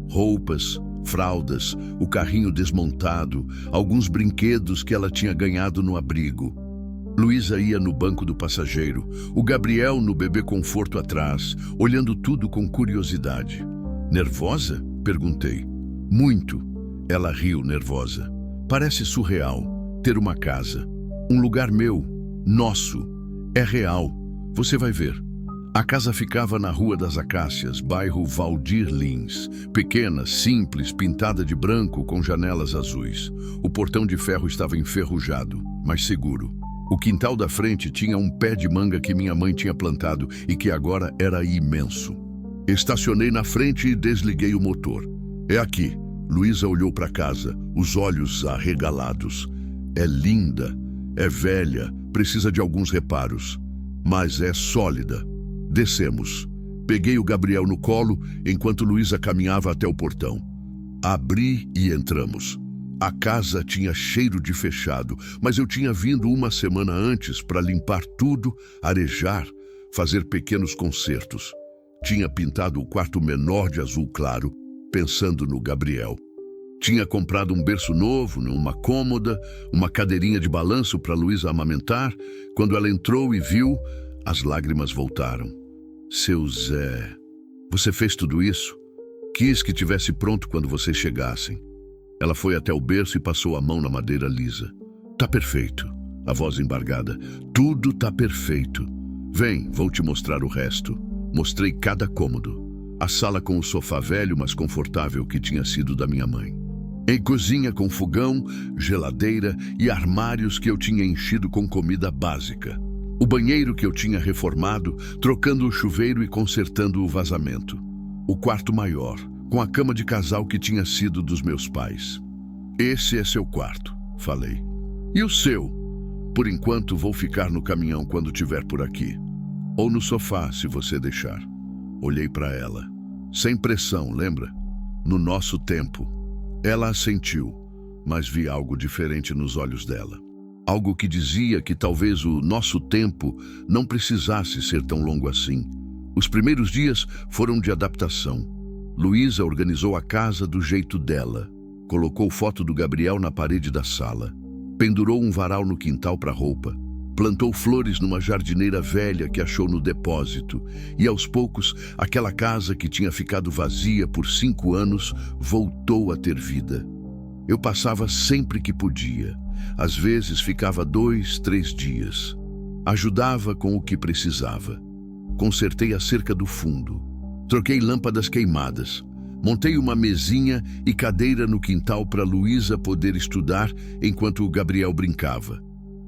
Roupas, fraldas, o carrinho desmontado, alguns brinquedos que ela tinha ganhado no abrigo. Luísa ia no banco do passageiro, o Gabriel no bebê conforto atrás, olhando tudo com curiosidade. Nervosa? Perguntei. Muito. Ela riu nervosa. Parece surreal ter uma casa, um lugar meu, nosso. É real. Você vai ver. A casa ficava na Rua das Acácias, bairro Valdir Lins. Pequena, simples, pintada de branco com janelas azuis. O portão de ferro estava enferrujado, mas seguro. O quintal da frente tinha um pé de manga que minha mãe tinha plantado e que agora era imenso. Estacionei na frente e desliguei o motor. É aqui. Luísa olhou para casa, os olhos arregalados. É linda, é velha, precisa de alguns reparos, mas é sólida. Descemos. Peguei o Gabriel no colo enquanto Luísa caminhava até o portão. Abri e entramos. A casa tinha cheiro de fechado, mas eu tinha vindo 1 semana antes para limpar tudo, arejar, fazer pequenos consertos. Tinha pintado o quarto menor de azul claro, pensando no Gabriel. Tinha comprado um berço novo, uma cômoda, uma cadeirinha de balanço para Luísa amamentar. Quando ela entrou e viu, as lágrimas voltaram. Seu Zé, você fez tudo isso? Quis que tivesse pronto quando vocês chegassem. Ela foi até o berço e passou a mão na madeira lisa. Tá perfeito, a voz embargada. Tudo tá perfeito. Vem, vou te mostrar o resto. Mostrei cada cômodo. A sala com o sofá velho, mas confortável que tinha sido da minha mãe. Em cozinha com fogão, geladeira e armários que eu tinha enchido com comida básica. O banheiro que eu tinha reformado, trocando o chuveiro e consertando o vazamento. O quarto maior, com a cama de casal que tinha sido dos meus pais. Esse é seu quarto, falei. E o seu? Por enquanto vou ficar no caminhão quando estiver por aqui. Ou no sofá, se você deixar. Olhei para ela. Sem pressão, lembra? No nosso tempo. Ela assentiu, mas vi algo diferente nos olhos dela. Algo que dizia que talvez o nosso tempo não precisasse ser tão longo assim. Os primeiros dias foram de adaptação. Luísa organizou a casa do jeito dela. Colocou foto do Gabriel na parede da sala. Pendurou um varal no quintal para roupa. Plantou flores numa jardineira velha que achou no depósito. E aos poucos, aquela casa que tinha ficado vazia por 5 anos voltou a ter vida. Eu passava sempre que podia. Às vezes ficava 2, 3 dias. Ajudava com o que precisava. Consertei a cerca do fundo. Troquei lâmpadas queimadas. Montei uma mesinha e cadeira no quintal para Luísa poder estudar enquanto o Gabriel brincava.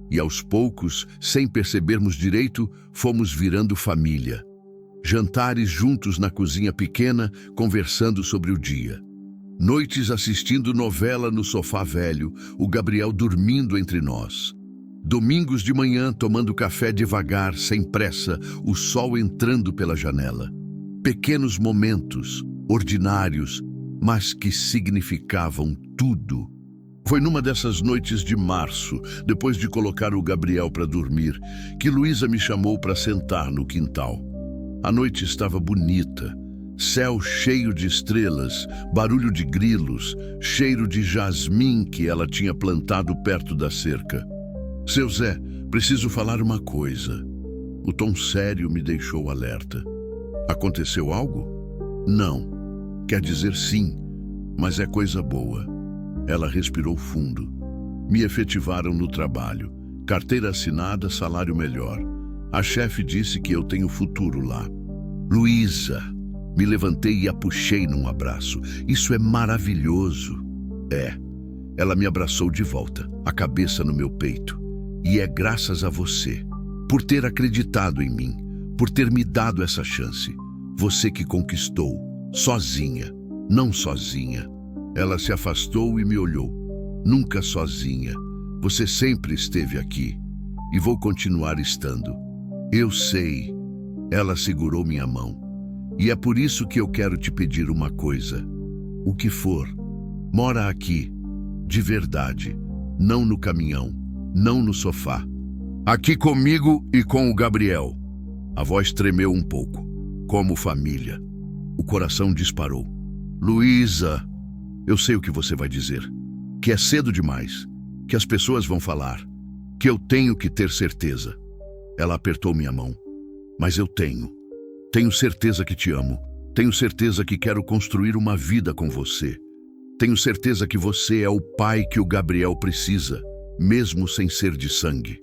E aos poucos, sem percebermos direito, fomos virando família. Jantares juntos na cozinha pequena, conversando sobre o dia. Noites assistindo novela no sofá velho, o Gabriel dormindo entre nós. Domingos de manhã tomando café devagar, sem pressa, o sol entrando pela janela. Pequenos momentos, ordinários, mas que significavam tudo. Foi numa dessas noites de março, depois de colocar o Gabriel para dormir, que Luísa me chamou para sentar no quintal. A noite estava bonita, céu cheio de estrelas, barulho de grilos, cheiro de jasmim que ela tinha plantado perto da cerca. Seu Zé, preciso falar uma coisa. O tom sério me deixou alerta. Aconteceu algo? Não. Quer dizer sim, mas é coisa boa. Ela respirou fundo. Me efetivaram no trabalho. Carteira assinada, salário melhor. A chefe disse que eu tenho futuro lá. Luísa, me levantei e a puxei num abraço. Isso é maravilhoso. É. Ela me abraçou de volta, a cabeça no meu peito. E é graças a você, por ter acreditado em mim, por ter me dado essa chance. Você que conquistou, sozinha, não sozinha. Ela se afastou e me olhou. Nunca sozinha. Você sempre esteve aqui. E vou continuar estando. Eu sei. Ela segurou minha mão. E é por isso que eu quero te pedir uma coisa. O que for. Mora aqui. De verdade. Não no caminhão. Não no sofá. Aqui comigo e com o Gabriel. A voz tremeu um pouco. Como família. O coração disparou. Luísa, eu sei o que você vai dizer. Que é cedo demais. Que as pessoas vão falar. Que eu tenho que ter certeza. Ela apertou minha mão. Mas eu tenho. Tenho certeza que te amo. Tenho certeza que quero construir uma vida com você. Tenho certeza que você é o pai que o Gabriel precisa, mesmo sem ser de sangue.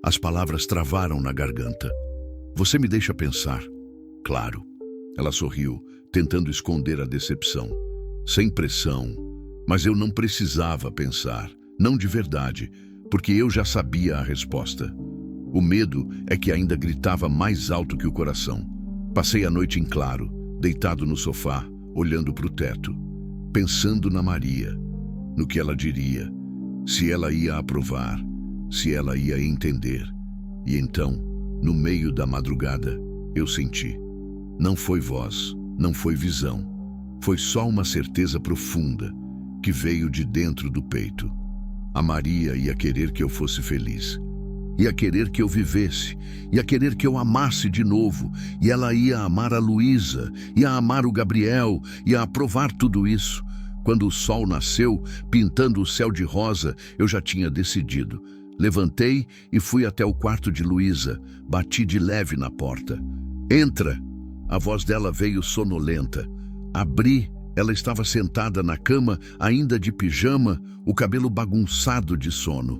As palavras travaram na garganta. Você me deixa pensar. Claro. Ela sorriu, tentando esconder a decepção. Sem pressão, mas eu não precisava pensar, não de verdade, porque eu já sabia a resposta. O medo é que ainda gritava mais alto que o coração. Passei a noite em claro, deitado no sofá, olhando para o teto, pensando na Maria, no que ela diria, se ela ia aprovar, se ela ia entender. E então, no meio da madrugada, eu senti. Não foi voz, não foi visão. Foi só uma certeza profunda que veio de dentro do peito. A Maria ia querer que eu fosse feliz. Ia querer que eu vivesse. Ia querer que eu amasse de novo. E ela ia amar a Luísa. Ia amar o Gabriel. Ia aprovar tudo isso. Quando o sol nasceu, pintando o céu de rosa, eu já tinha decidido. Levantei e fui até o quarto de Luísa. Bati de leve na porta. Entra! A voz dela veio sonolenta. Abri, ela estava sentada na cama, ainda de pijama, o cabelo bagunçado de sono.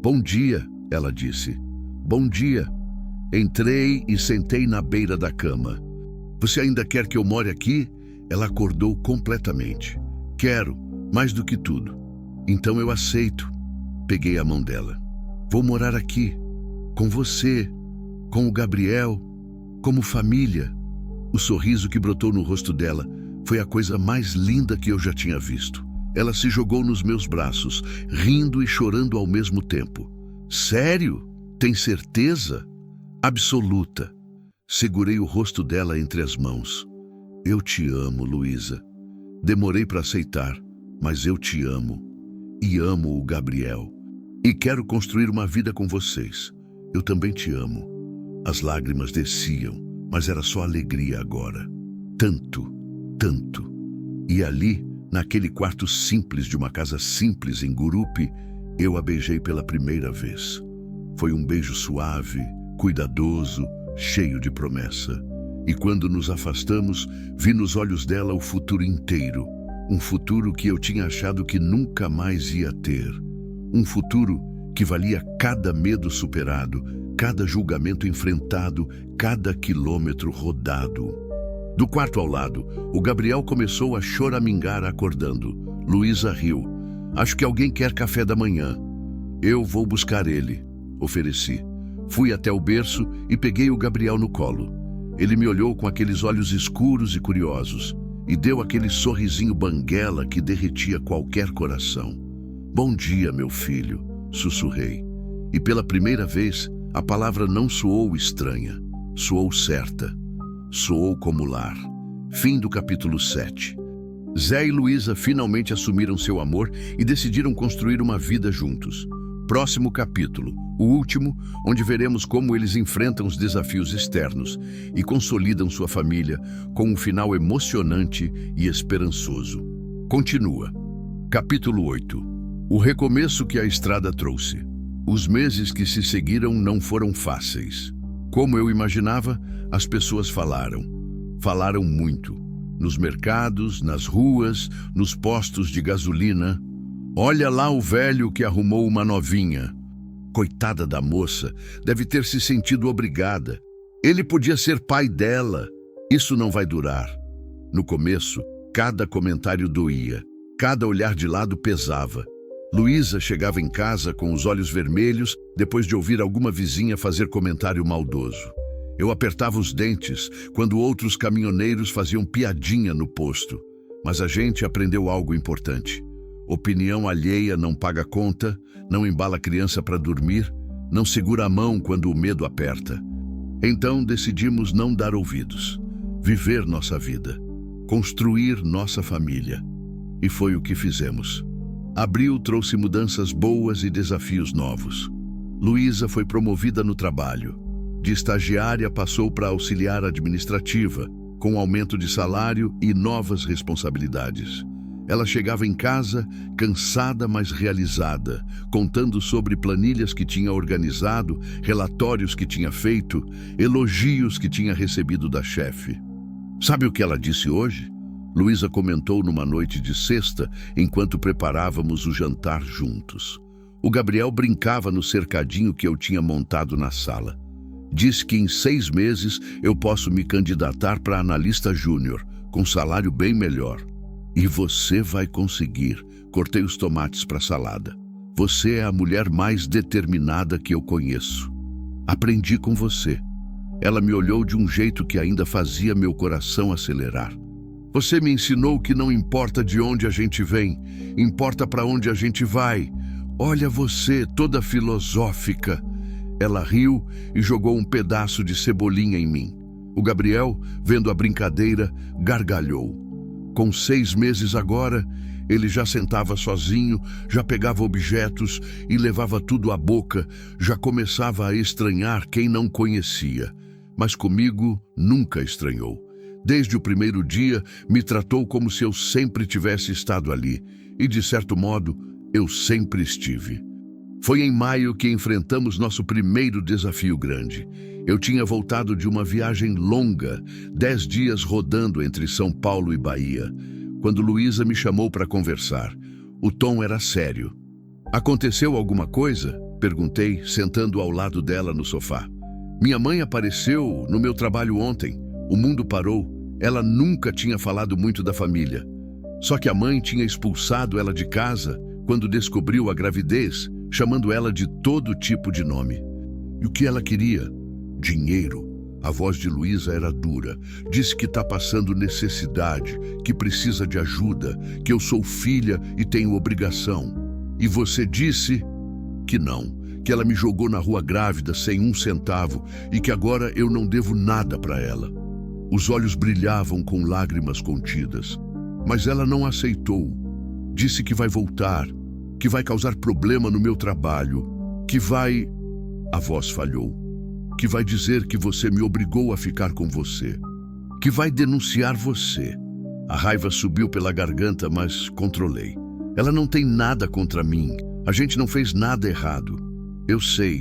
Bom dia, ela disse. Bom dia. Entrei e sentei na beira da cama. Você ainda quer que eu more aqui? Ela acordou completamente. Quero, mais do que tudo. Então eu aceito. Peguei a mão dela. Vou morar aqui, com você, com o Gabriel, como família. O sorriso que brotou no rosto dela foi a coisa mais linda que eu já tinha visto. Ela se jogou nos meus braços, rindo e chorando ao mesmo tempo. Sério? Tem certeza? Absoluta. Segurei o rosto dela entre as mãos. Eu te amo, Luísa. Demorei para aceitar, mas eu te amo. E amo o Gabriel. E quero construir uma vida com vocês. Eu também te amo. As lágrimas desciam, mas era só alegria agora. Tanto, tanto. E ali, naquele quarto simples de uma casa simples em Gurupi, eu a beijei pela primeira vez. Foi um beijo suave, cuidadoso, cheio de promessa. E quando nos afastamos, vi nos olhos dela o futuro inteiro. Um futuro que eu tinha achado que nunca mais ia ter. Um futuro que valia cada medo superado, cada julgamento enfrentado, cada quilômetro rodado. Do quarto ao lado, o Gabriel começou a choramingar acordando. Luísa riu. Acho que alguém quer café da manhã. Eu vou buscar ele, ofereci. Fui até o berço e peguei o Gabriel no colo. Ele me olhou com aqueles olhos escuros e curiosos e deu aquele sorrisinho banguela que derretia qualquer coração. Bom dia, meu filho, sussurrei. E pela primeira vez, a palavra não soou estranha, soou certa. Soou como lar. Fim do capítulo 7. Zé e Luísa finalmente assumiram seu amor e decidiram construir uma vida juntos. Próximo capítulo, o último, onde veremos como eles enfrentam os desafios externos e consolidam sua família com um final emocionante e esperançoso. Continua. Capítulo 8. O recomeço que a estrada trouxe. Os meses que se seguiram não foram fáceis. Como eu imaginava, as pessoas falaram. Falaram muito. Nos mercados, nas ruas, nos postos de gasolina. Olha lá o velho que arrumou uma novinha. Coitada da moça, deve ter se sentido obrigada. Ele podia ser pai dela. Isso não vai durar. No começo, cada comentário doía. Cada olhar de lado pesava. Luísa chegava em casa com os olhos vermelhos depois de ouvir alguma vizinha fazer comentário maldoso. Eu apertava os dentes quando outros caminhoneiros faziam piadinha no posto. Mas a gente aprendeu algo importante. Opinião alheia não paga conta, não embala a criança para dormir, não segura a mão quando o medo aperta. Então decidimos não dar ouvidos, viver nossa vida, construir nossa família. E foi o que fizemos. Abril trouxe mudanças boas e desafios novos. Luísa foi promovida no trabalho. De estagiária passou para auxiliar administrativa, com aumento de salário e novas responsabilidades. Ela chegava em casa, cansada, mas realizada, contando sobre planilhas que tinha organizado, relatórios que tinha feito, elogios que tinha recebido da chefe. Sabe o que ela disse hoje? Luísa comentou numa noite de sexta, enquanto preparávamos o jantar juntos. O Gabriel brincava no cercadinho que eu tinha montado na sala. Disse que em 6 meses eu posso me candidatar para analista júnior, com salário bem melhor. E você vai conseguir. Cortei os tomates para a salada. Você é a mulher mais determinada que eu conheço. Aprendi com você. Ela me olhou de um jeito que ainda fazia meu coração acelerar. Você me ensinou que não importa de onde a gente vem, importa para onde a gente vai. Olha você, toda filosófica. Ela riu e jogou um pedaço de cebolinha em mim. O Gabriel, vendo a brincadeira, gargalhou. Com 6 meses agora, ele já sentava sozinho, já pegava objetos e levava tudo à boca, já começava a estranhar quem não conhecia. Mas comigo nunca estranhou. Desde o primeiro dia, me tratou como se eu sempre tivesse estado ali. E, de certo modo, eu sempre estive. Foi em maio que enfrentamos nosso primeiro desafio grande. Eu tinha voltado de uma viagem longa, 10 dias rodando entre São Paulo e Bahia, quando Luísa me chamou para conversar. O tom era sério. Aconteceu alguma coisa? Perguntei, sentando ao lado dela no sofá. Minha mãe apareceu no meu trabalho ontem. O mundo parou. Ela nunca tinha falado muito da família. Só que a mãe tinha expulsado ela de casa quando descobriu a gravidez, chamando ela de todo tipo de nome. E o que ela queria? Dinheiro. A voz de Luísa era dura. Disse que está passando necessidade, que precisa de ajuda, que eu sou filha e tenho obrigação. E você disse que não, que ela me jogou na rua grávida sem 1 centavo e que agora eu não devo nada para ela. Os olhos brilhavam com lágrimas contidas. Mas ela não aceitou. Disse que vai voltar, que vai causar problema no meu trabalho, que vai... A voz falhou. Que vai dizer que você me obrigou a ficar com você, que vai denunciar você. A raiva subiu pela garganta, mas controlei. Ela não tem nada contra mim. A gente não fez nada errado. Eu sei,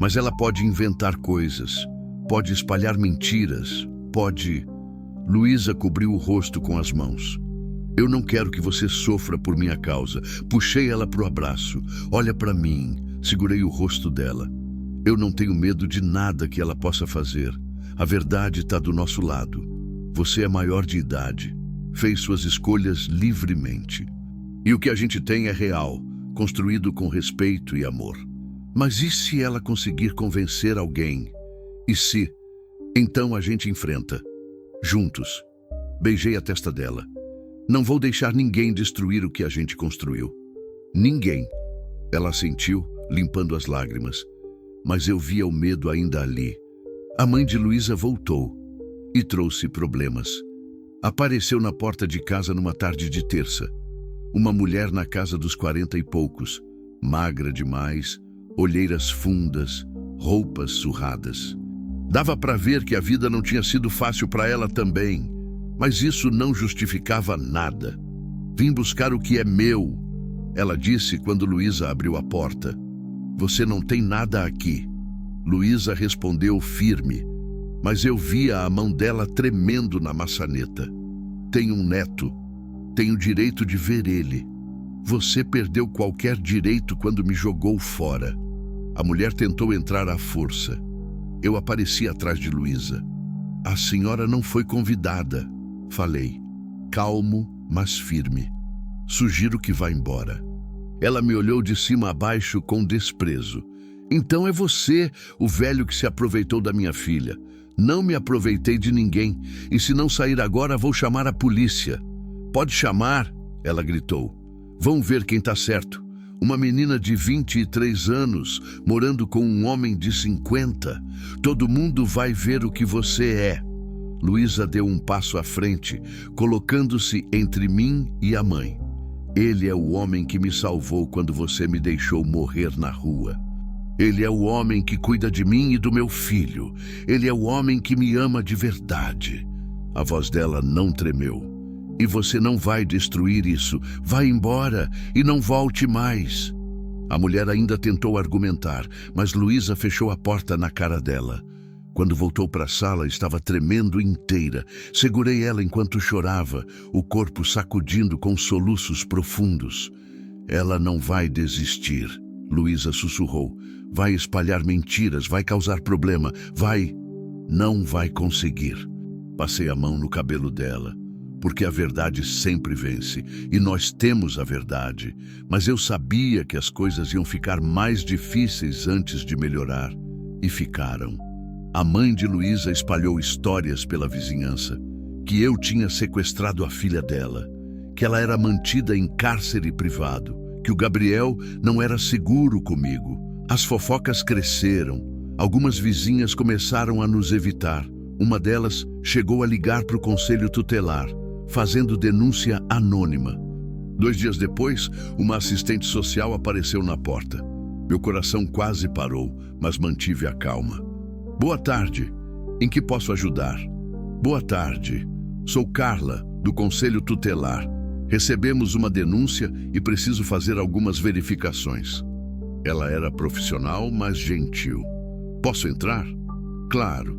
mas ela pode inventar coisas, pode espalhar mentiras, pode... Luísa cobriu o rosto com as mãos. Eu não quero que você sofra por minha causa. Puxei ela pro abraço. Olha para mim. Segurei o rosto dela. Eu não tenho medo de nada que ela possa fazer. A verdade está do nosso lado. Você é maior de idade. Fez suas escolhas livremente. E o que a gente tem é real, construído com respeito e amor. Mas e se ela conseguir convencer alguém? E se? Então a gente enfrenta. Juntos. Beijei a testa dela. Não vou deixar ninguém destruir o que a gente construiu. Ninguém. Ela assentiu, limpando as lágrimas. Mas eu via o medo ainda ali. A mãe de Luísa voltou e trouxe problemas. Apareceu na porta de casa numa tarde de terça. Uma mulher na casa dos 40 e poucos, magra demais, olheiras fundas, roupas surradas. Dava para ver que a vida não tinha sido fácil para ela também, mas isso não justificava nada. Vim buscar o que é meu, ela disse quando Luísa abriu a porta. Você não tem nada aqui. Luísa respondeu firme, mas eu via a mão dela tremendo na maçaneta. Tenho um neto. Tenho direito de ver ele. Você perdeu qualquer direito quando me jogou fora. A mulher tentou entrar à força. Eu apareci atrás de Luísa. A senhora não foi convidada, falei. Calmo, mas firme. Sugiro que vá embora. Ela me olhou de cima a baixo com desprezo. Então é você, o velho que se aproveitou da minha filha. Não me aproveitei de ninguém. E se não sair agora, vou chamar a polícia. Pode chamar, ela gritou. Vão ver quem está certo. Uma menina de 23 anos, morando com um homem de 50. Todo mundo vai ver o que você é. Luísa deu um passo à frente, colocando-se entre mim e a mãe. Ele é o homem que me salvou quando você me deixou morrer na rua. Ele é o homem que cuida de mim e do meu filho. Ele é o homem que me ama de verdade. A voz dela não tremeu. E você não vai destruir isso. Vai embora e não volte mais. A mulher ainda tentou argumentar, mas Luísa fechou a porta na cara dela. Quando voltou para a sala, estava tremendo inteira. Segurei ela enquanto chorava, o corpo sacudindo com soluços profundos. Ela não vai desistir, Luísa sussurrou. Vai espalhar mentiras, vai causar problema, não vai conseguir. Passei a mão no cabelo dela. Porque a verdade sempre vence, e nós temos a verdade. Mas eu sabia que as coisas iam ficar mais difíceis antes de melhorar, e ficaram. A mãe de Luísa espalhou histórias pela vizinhança, que eu tinha sequestrado a filha dela, que ela era mantida em cárcere privado, que o Gabriel não era seguro comigo. As fofocas cresceram, algumas vizinhas começaram a nos evitar. Uma delas chegou a ligar para o conselho tutelar, fazendo denúncia anônima. 2 dias depois, uma assistente social apareceu na porta. Meu coração quase parou, mas mantive a calma. Boa tarde. Em que posso ajudar? Boa tarde. Sou Carla, do Conselho Tutelar. Recebemos uma denúncia e preciso fazer algumas verificações. Ela era profissional, mas gentil. Posso entrar? Claro.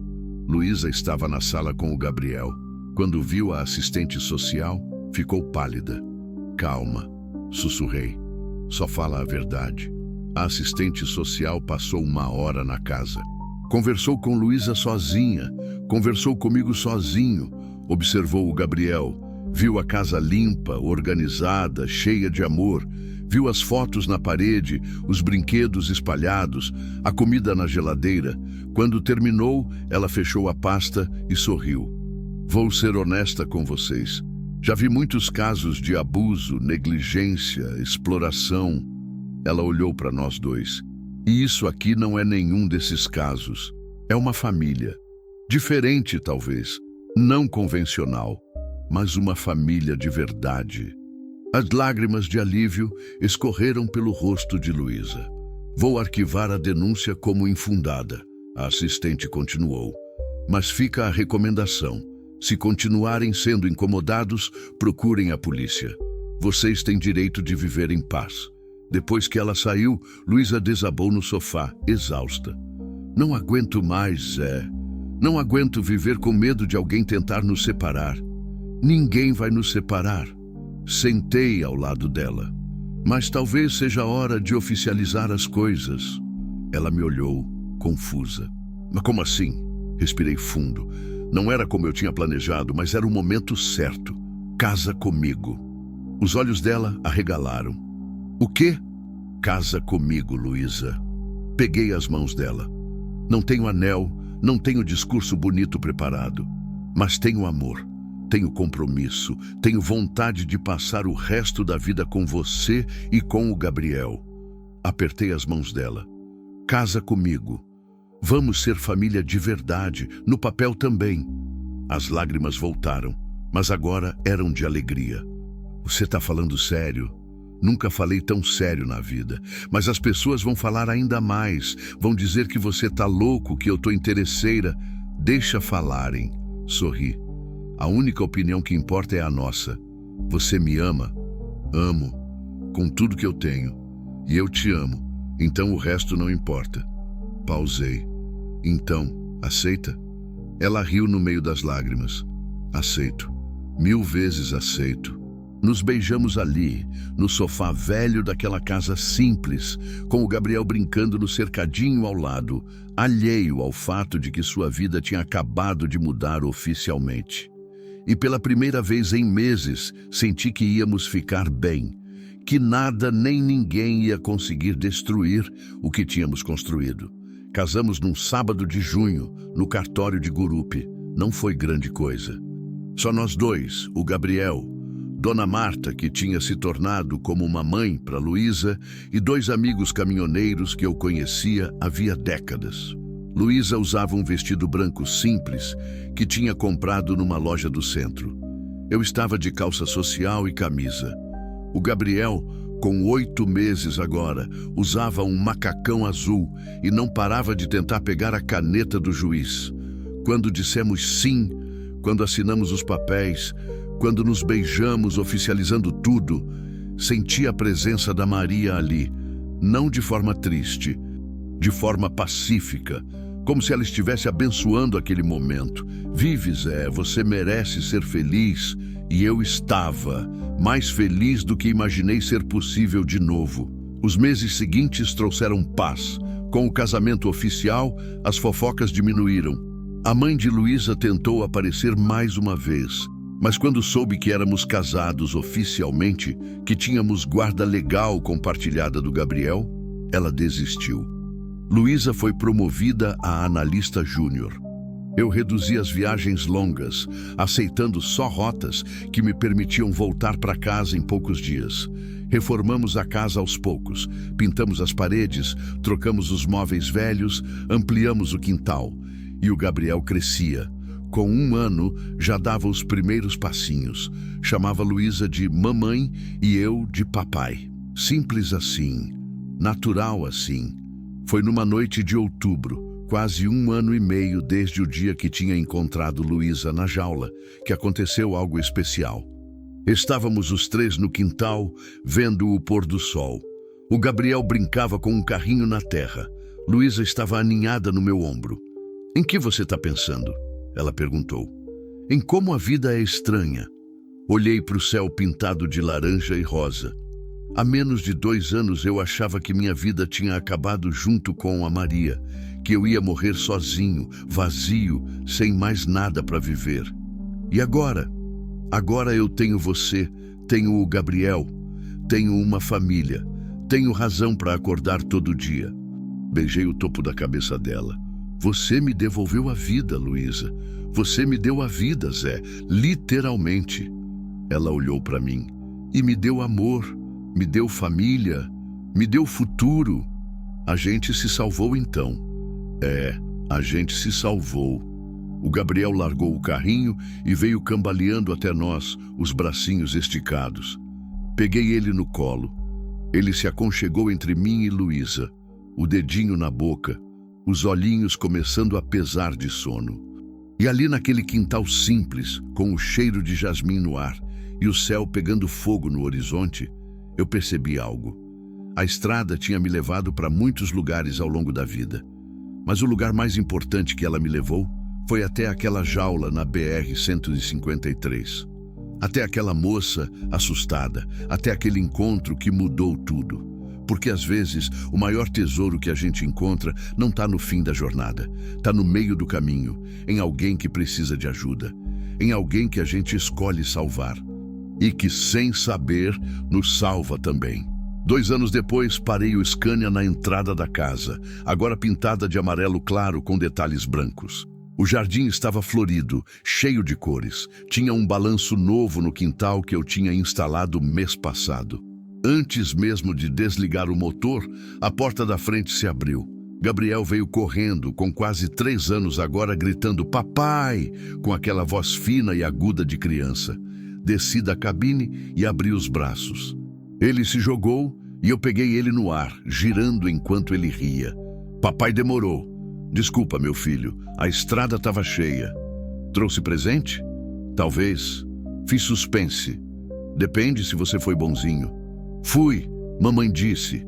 Luísa estava na sala com o Gabriel. Quando viu a assistente social, ficou pálida. Calma, sussurrei. Só fala a verdade. A assistente social passou 1 hora na casa. Conversou com Luísa sozinha, conversou comigo sozinho, observou o Gabriel, viu a casa limpa, organizada, cheia de amor, viu as fotos na parede, os brinquedos espalhados, a comida na geladeira. Quando terminou, ela fechou a pasta e sorriu. Vou ser honesta com vocês. Já vi muitos casos de abuso, negligência, exploração. Ela olhou para nós dois. E isso aqui não é nenhum desses casos. É uma família. Diferente, talvez. Não convencional. Mas uma família de verdade. As lágrimas de alívio escorreram pelo rosto de Luísa. Vou arquivar a denúncia como infundada. A assistente continuou. Mas fica a recomendação. Se continuarem sendo incomodados, procurem a polícia. Vocês têm direito de viver em paz. Depois que ela saiu, Luísa desabou no sofá, exausta. Não aguento mais, Zé. Não aguento viver com medo de alguém tentar nos separar. Ninguém vai nos separar. Sentei ao lado dela. Mas talvez seja a hora de oficializar as coisas. Ela me olhou, confusa. Mas como assim? Respirei fundo. Não era como eu tinha planejado, mas era o momento certo. Casa comigo. Os olhos dela arregalaram. O quê? Casa comigo, Luísa. Peguei as mãos dela. Não tenho anel, não tenho discurso bonito preparado, mas tenho amor, tenho compromisso, tenho vontade de passar o resto da vida com você e com o Gabriel. Apertei as mãos dela. Casa comigo. Vamos ser família de verdade, no papel também. As lágrimas voltaram, mas agora eram de alegria. Você está falando sério? Nunca falei tão sério na vida, mas as pessoas vão falar ainda mais. Vão dizer que você tá louco, que eu tô interesseira. Deixa falarem. Sorri. A única opinião que importa é a nossa. Você me ama? Amo. Com tudo que eu tenho. E eu te amo. Então o resto não importa. Pausei. Então, aceita? Ela riu no meio das lágrimas. Aceito. 1000 vezes aceito. Nos beijamos ali, no sofá velho daquela casa simples, com o Gabriel brincando no cercadinho ao lado, alheio ao fato de que sua vida tinha acabado de mudar oficialmente. E pela primeira vez em meses, senti que íamos ficar bem, que nada nem ninguém ia conseguir destruir o que tínhamos construído. Casamos num sábado de junho, no cartório de Gurupi. Não foi grande coisa. Só nós dois, o Gabriel, Dona Marta, que tinha se tornado como uma mãe para Luísa, e 2 amigos caminhoneiros que eu conhecia havia décadas. Luísa usava um vestido branco simples que tinha comprado numa loja do centro. Eu estava de calça social e camisa. O Gabriel, com 8 meses agora, usava um macacão azul e não parava de tentar pegar a caneta do juiz. Quando dissemos sim, quando assinamos os papéis, quando nos beijamos oficializando tudo, senti a presença da Maria ali, não de forma triste, de forma pacífica, como se ela estivesse abençoando aquele momento. Vive, Zé, você merece ser feliz. E eu estava, mais feliz do que imaginei ser possível de novo. Os meses seguintes trouxeram paz. Com o casamento oficial, as fofocas diminuíram. A mãe de Luísa tentou aparecer mais uma vez, mas quando soube que éramos casados oficialmente, que tínhamos guarda legal compartilhada do Gabriel, ela desistiu. Luísa foi promovida a analista júnior. Eu reduzi as viagens longas, aceitando só rotas que me permitiam voltar para casa em poucos dias. Reformamos a casa aos poucos, pintamos as paredes, trocamos os móveis velhos, ampliamos o quintal. E o Gabriel crescia. Com 1 ano, já dava os primeiros passinhos. Chamava Luísa de mamãe e eu de papai. Simples assim, natural assim. Foi numa noite de outubro, quase 1 ano e meio desde o dia que tinha encontrado Luísa na jaula, que aconteceu algo especial. Estávamos os 3 no quintal, vendo o pôr do sol. O Gabriel brincava com um carrinho na terra. Luísa estava aninhada no meu ombro. Em que você está pensando? Ela perguntou. Em como a vida é estranha. Olhei para o céu pintado de laranja e rosa. Há menos de 2 anos eu achava que minha vida tinha acabado junto com a Maria, que eu ia morrer sozinho, vazio, sem mais nada para viver. E agora? Agora eu tenho você, tenho o Gabriel, tenho uma família, tenho razão para acordar todo dia. Beijei o topo da cabeça dela. Você me devolveu a vida, Luísa. Você me deu a vida, Zé, literalmente. Ela olhou para mim e me deu amor, me deu família, me deu futuro. A gente se salvou então. A gente se salvou. O Gabriel largou o carrinho e veio cambaleando até nós, os bracinhos esticados. Peguei ele no colo. Ele se aconchegou entre mim e Luísa, o dedinho na boca, os olhinhos começando a pesar de sono. E ali naquele quintal simples, com o cheiro de jasmim no ar e o céu pegando fogo no horizonte, eu percebi algo. A estrada tinha me levado para muitos lugares ao longo da vida, mas o lugar mais importante que ela me levou foi até aquela jaula na BR-153. Até aquela moça assustada, até aquele encontro que mudou tudo. Porque às vezes o maior tesouro que a gente encontra não está no fim da jornada, está no meio do caminho, em alguém que precisa de ajuda, em alguém que a gente escolhe salvar e que, sem saber, nos salva também. 2 anos depois, parei o Scania na entrada da casa, agora pintada de amarelo claro com detalhes brancos. O jardim estava florido, cheio de cores. Tinha um balanço novo no quintal que eu tinha instalado mês passado. Antes mesmo de desligar o motor, a porta da frente se abriu. Gabriel veio correndo, com quase 3 anos agora, gritando "Papai!", com aquela voz fina e aguda de criança. Desci da cabine e abri os braços. Ele se jogou e eu peguei ele no ar, girando enquanto ele ria. "Papai demorou. Desculpa, meu filho, a estrada estava cheia. Trouxe presente? Talvez. Fiz suspense. Depende se você foi bonzinho." "Fui", mamãe disse.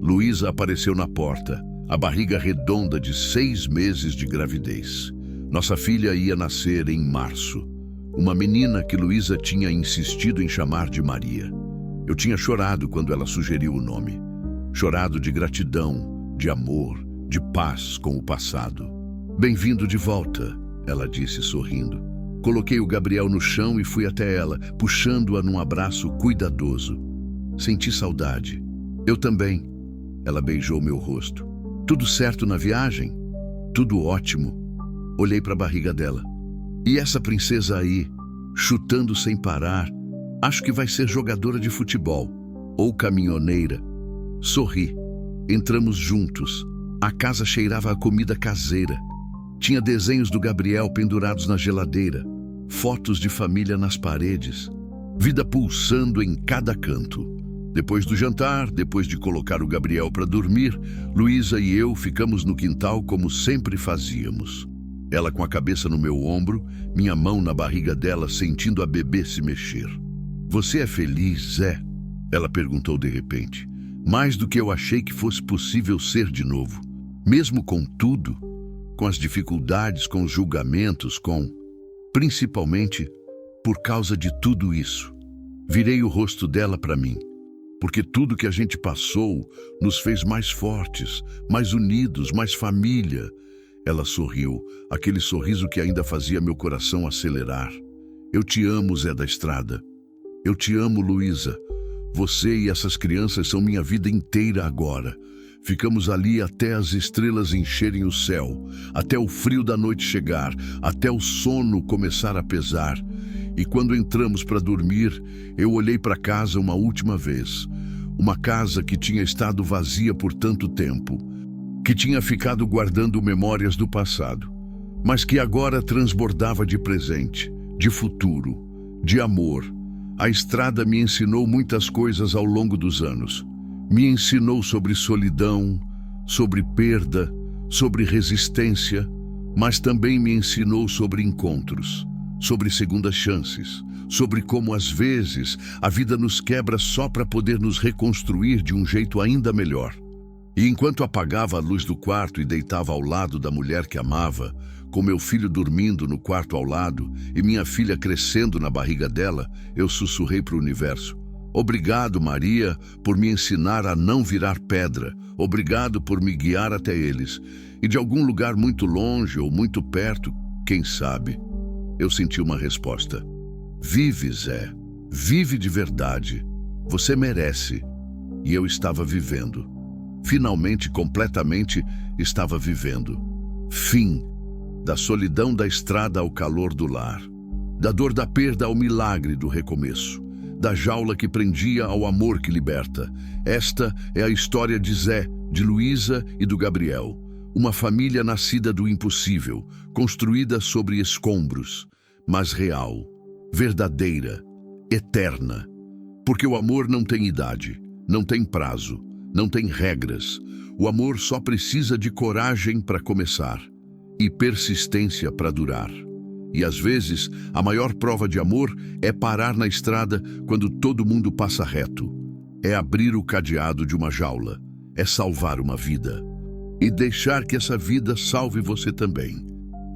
Luísa apareceu na porta, a barriga redonda de 6 meses de gravidez. Nossa filha ia nascer em março. Uma menina que Luísa tinha insistido em chamar de Maria. Eu tinha chorado quando ela sugeriu o nome. Chorado de gratidão, de amor, de paz com o passado. "Bem-vindo de volta", ela disse sorrindo. Coloquei o Gabriel no chão e fui até ela, puxando-a num abraço cuidadoso. Senti saudade. "Eu também." Ela beijou meu rosto. "Tudo certo na viagem?" "Tudo ótimo." Olhei para a barriga dela. "E essa princesa aí, chutando sem parar, acho que vai ser jogadora de futebol ou caminhoneira." Sorri. Entramos juntos. A casa cheirava a comida caseira. Tinha desenhos do Gabriel pendurados na geladeira, fotos de família nas paredes, vida pulsando em cada canto. Depois do jantar, depois de colocar o Gabriel para dormir, Luísa e eu ficamos no quintal como sempre fazíamos. Ela com a cabeça no meu ombro, minha mão na barriga dela, sentindo a bebê se mexer. "Você é feliz, Zé?" Ela perguntou de repente. Mais do que eu achei que fosse possível ser de novo. Mesmo com tudo, com as dificuldades, com os julgamentos, principalmente por causa de tudo isso. Virei o rosto dela para mim. Porque tudo que a gente passou nos fez mais fortes, mais unidos, mais família. Ela sorriu, aquele sorriso que ainda fazia meu coração acelerar. "Eu te amo, Zé da Estrada. Eu te amo, Luísa. Você e essas crianças são minha vida inteira agora. Ficamos ali até as estrelas encherem o céu, até o frio da noite chegar, até o sono começar a pesar. E quando entramos para dormir, eu olhei para casa uma última vez. Uma casa que tinha estado vazia por tanto tempo, que tinha ficado guardando memórias do passado, mas que agora transbordava de presente, de futuro, de amor. A estrada me ensinou muitas coisas ao longo dos anos. Me ensinou sobre solidão, sobre perda, sobre resistência, mas também me ensinou sobre encontros, sobre segundas chances, sobre como às vezes a vida nos quebra só para poder nos reconstruir de um jeito ainda melhor. E enquanto apagava a luz do quarto e deitava ao lado da mulher que amava, com meu filho dormindo no quarto ao lado e minha filha crescendo na barriga dela, eu sussurrei para o universo: "Obrigado, Maria, por me ensinar a não virar pedra. Obrigado por me guiar até eles. E de algum lugar muito longe ou muito perto, quem sabe?" Eu senti uma resposta. "Vive, Zé. Vive de verdade. Você merece." E eu estava vivendo. Finalmente, completamente, estava vivendo. Fim. Da solidão da estrada ao calor do lar. Da dor da perda ao milagre do recomeço. Da jaula que prendia ao amor que liberta. Esta é a história de Zé, de Luísa e do Gabriel. Uma família nascida do impossível, construída sobre escombros, mas real, verdadeira, eterna. Porque o amor não tem idade, não tem prazo, não tem regras. O amor só precisa de coragem para começar e persistência para durar. E às vezes, a maior prova de amor é parar na estrada quando todo mundo passa reto. É abrir o cadeado de uma jaula. É salvar uma vida. E deixar que essa vida salve você também.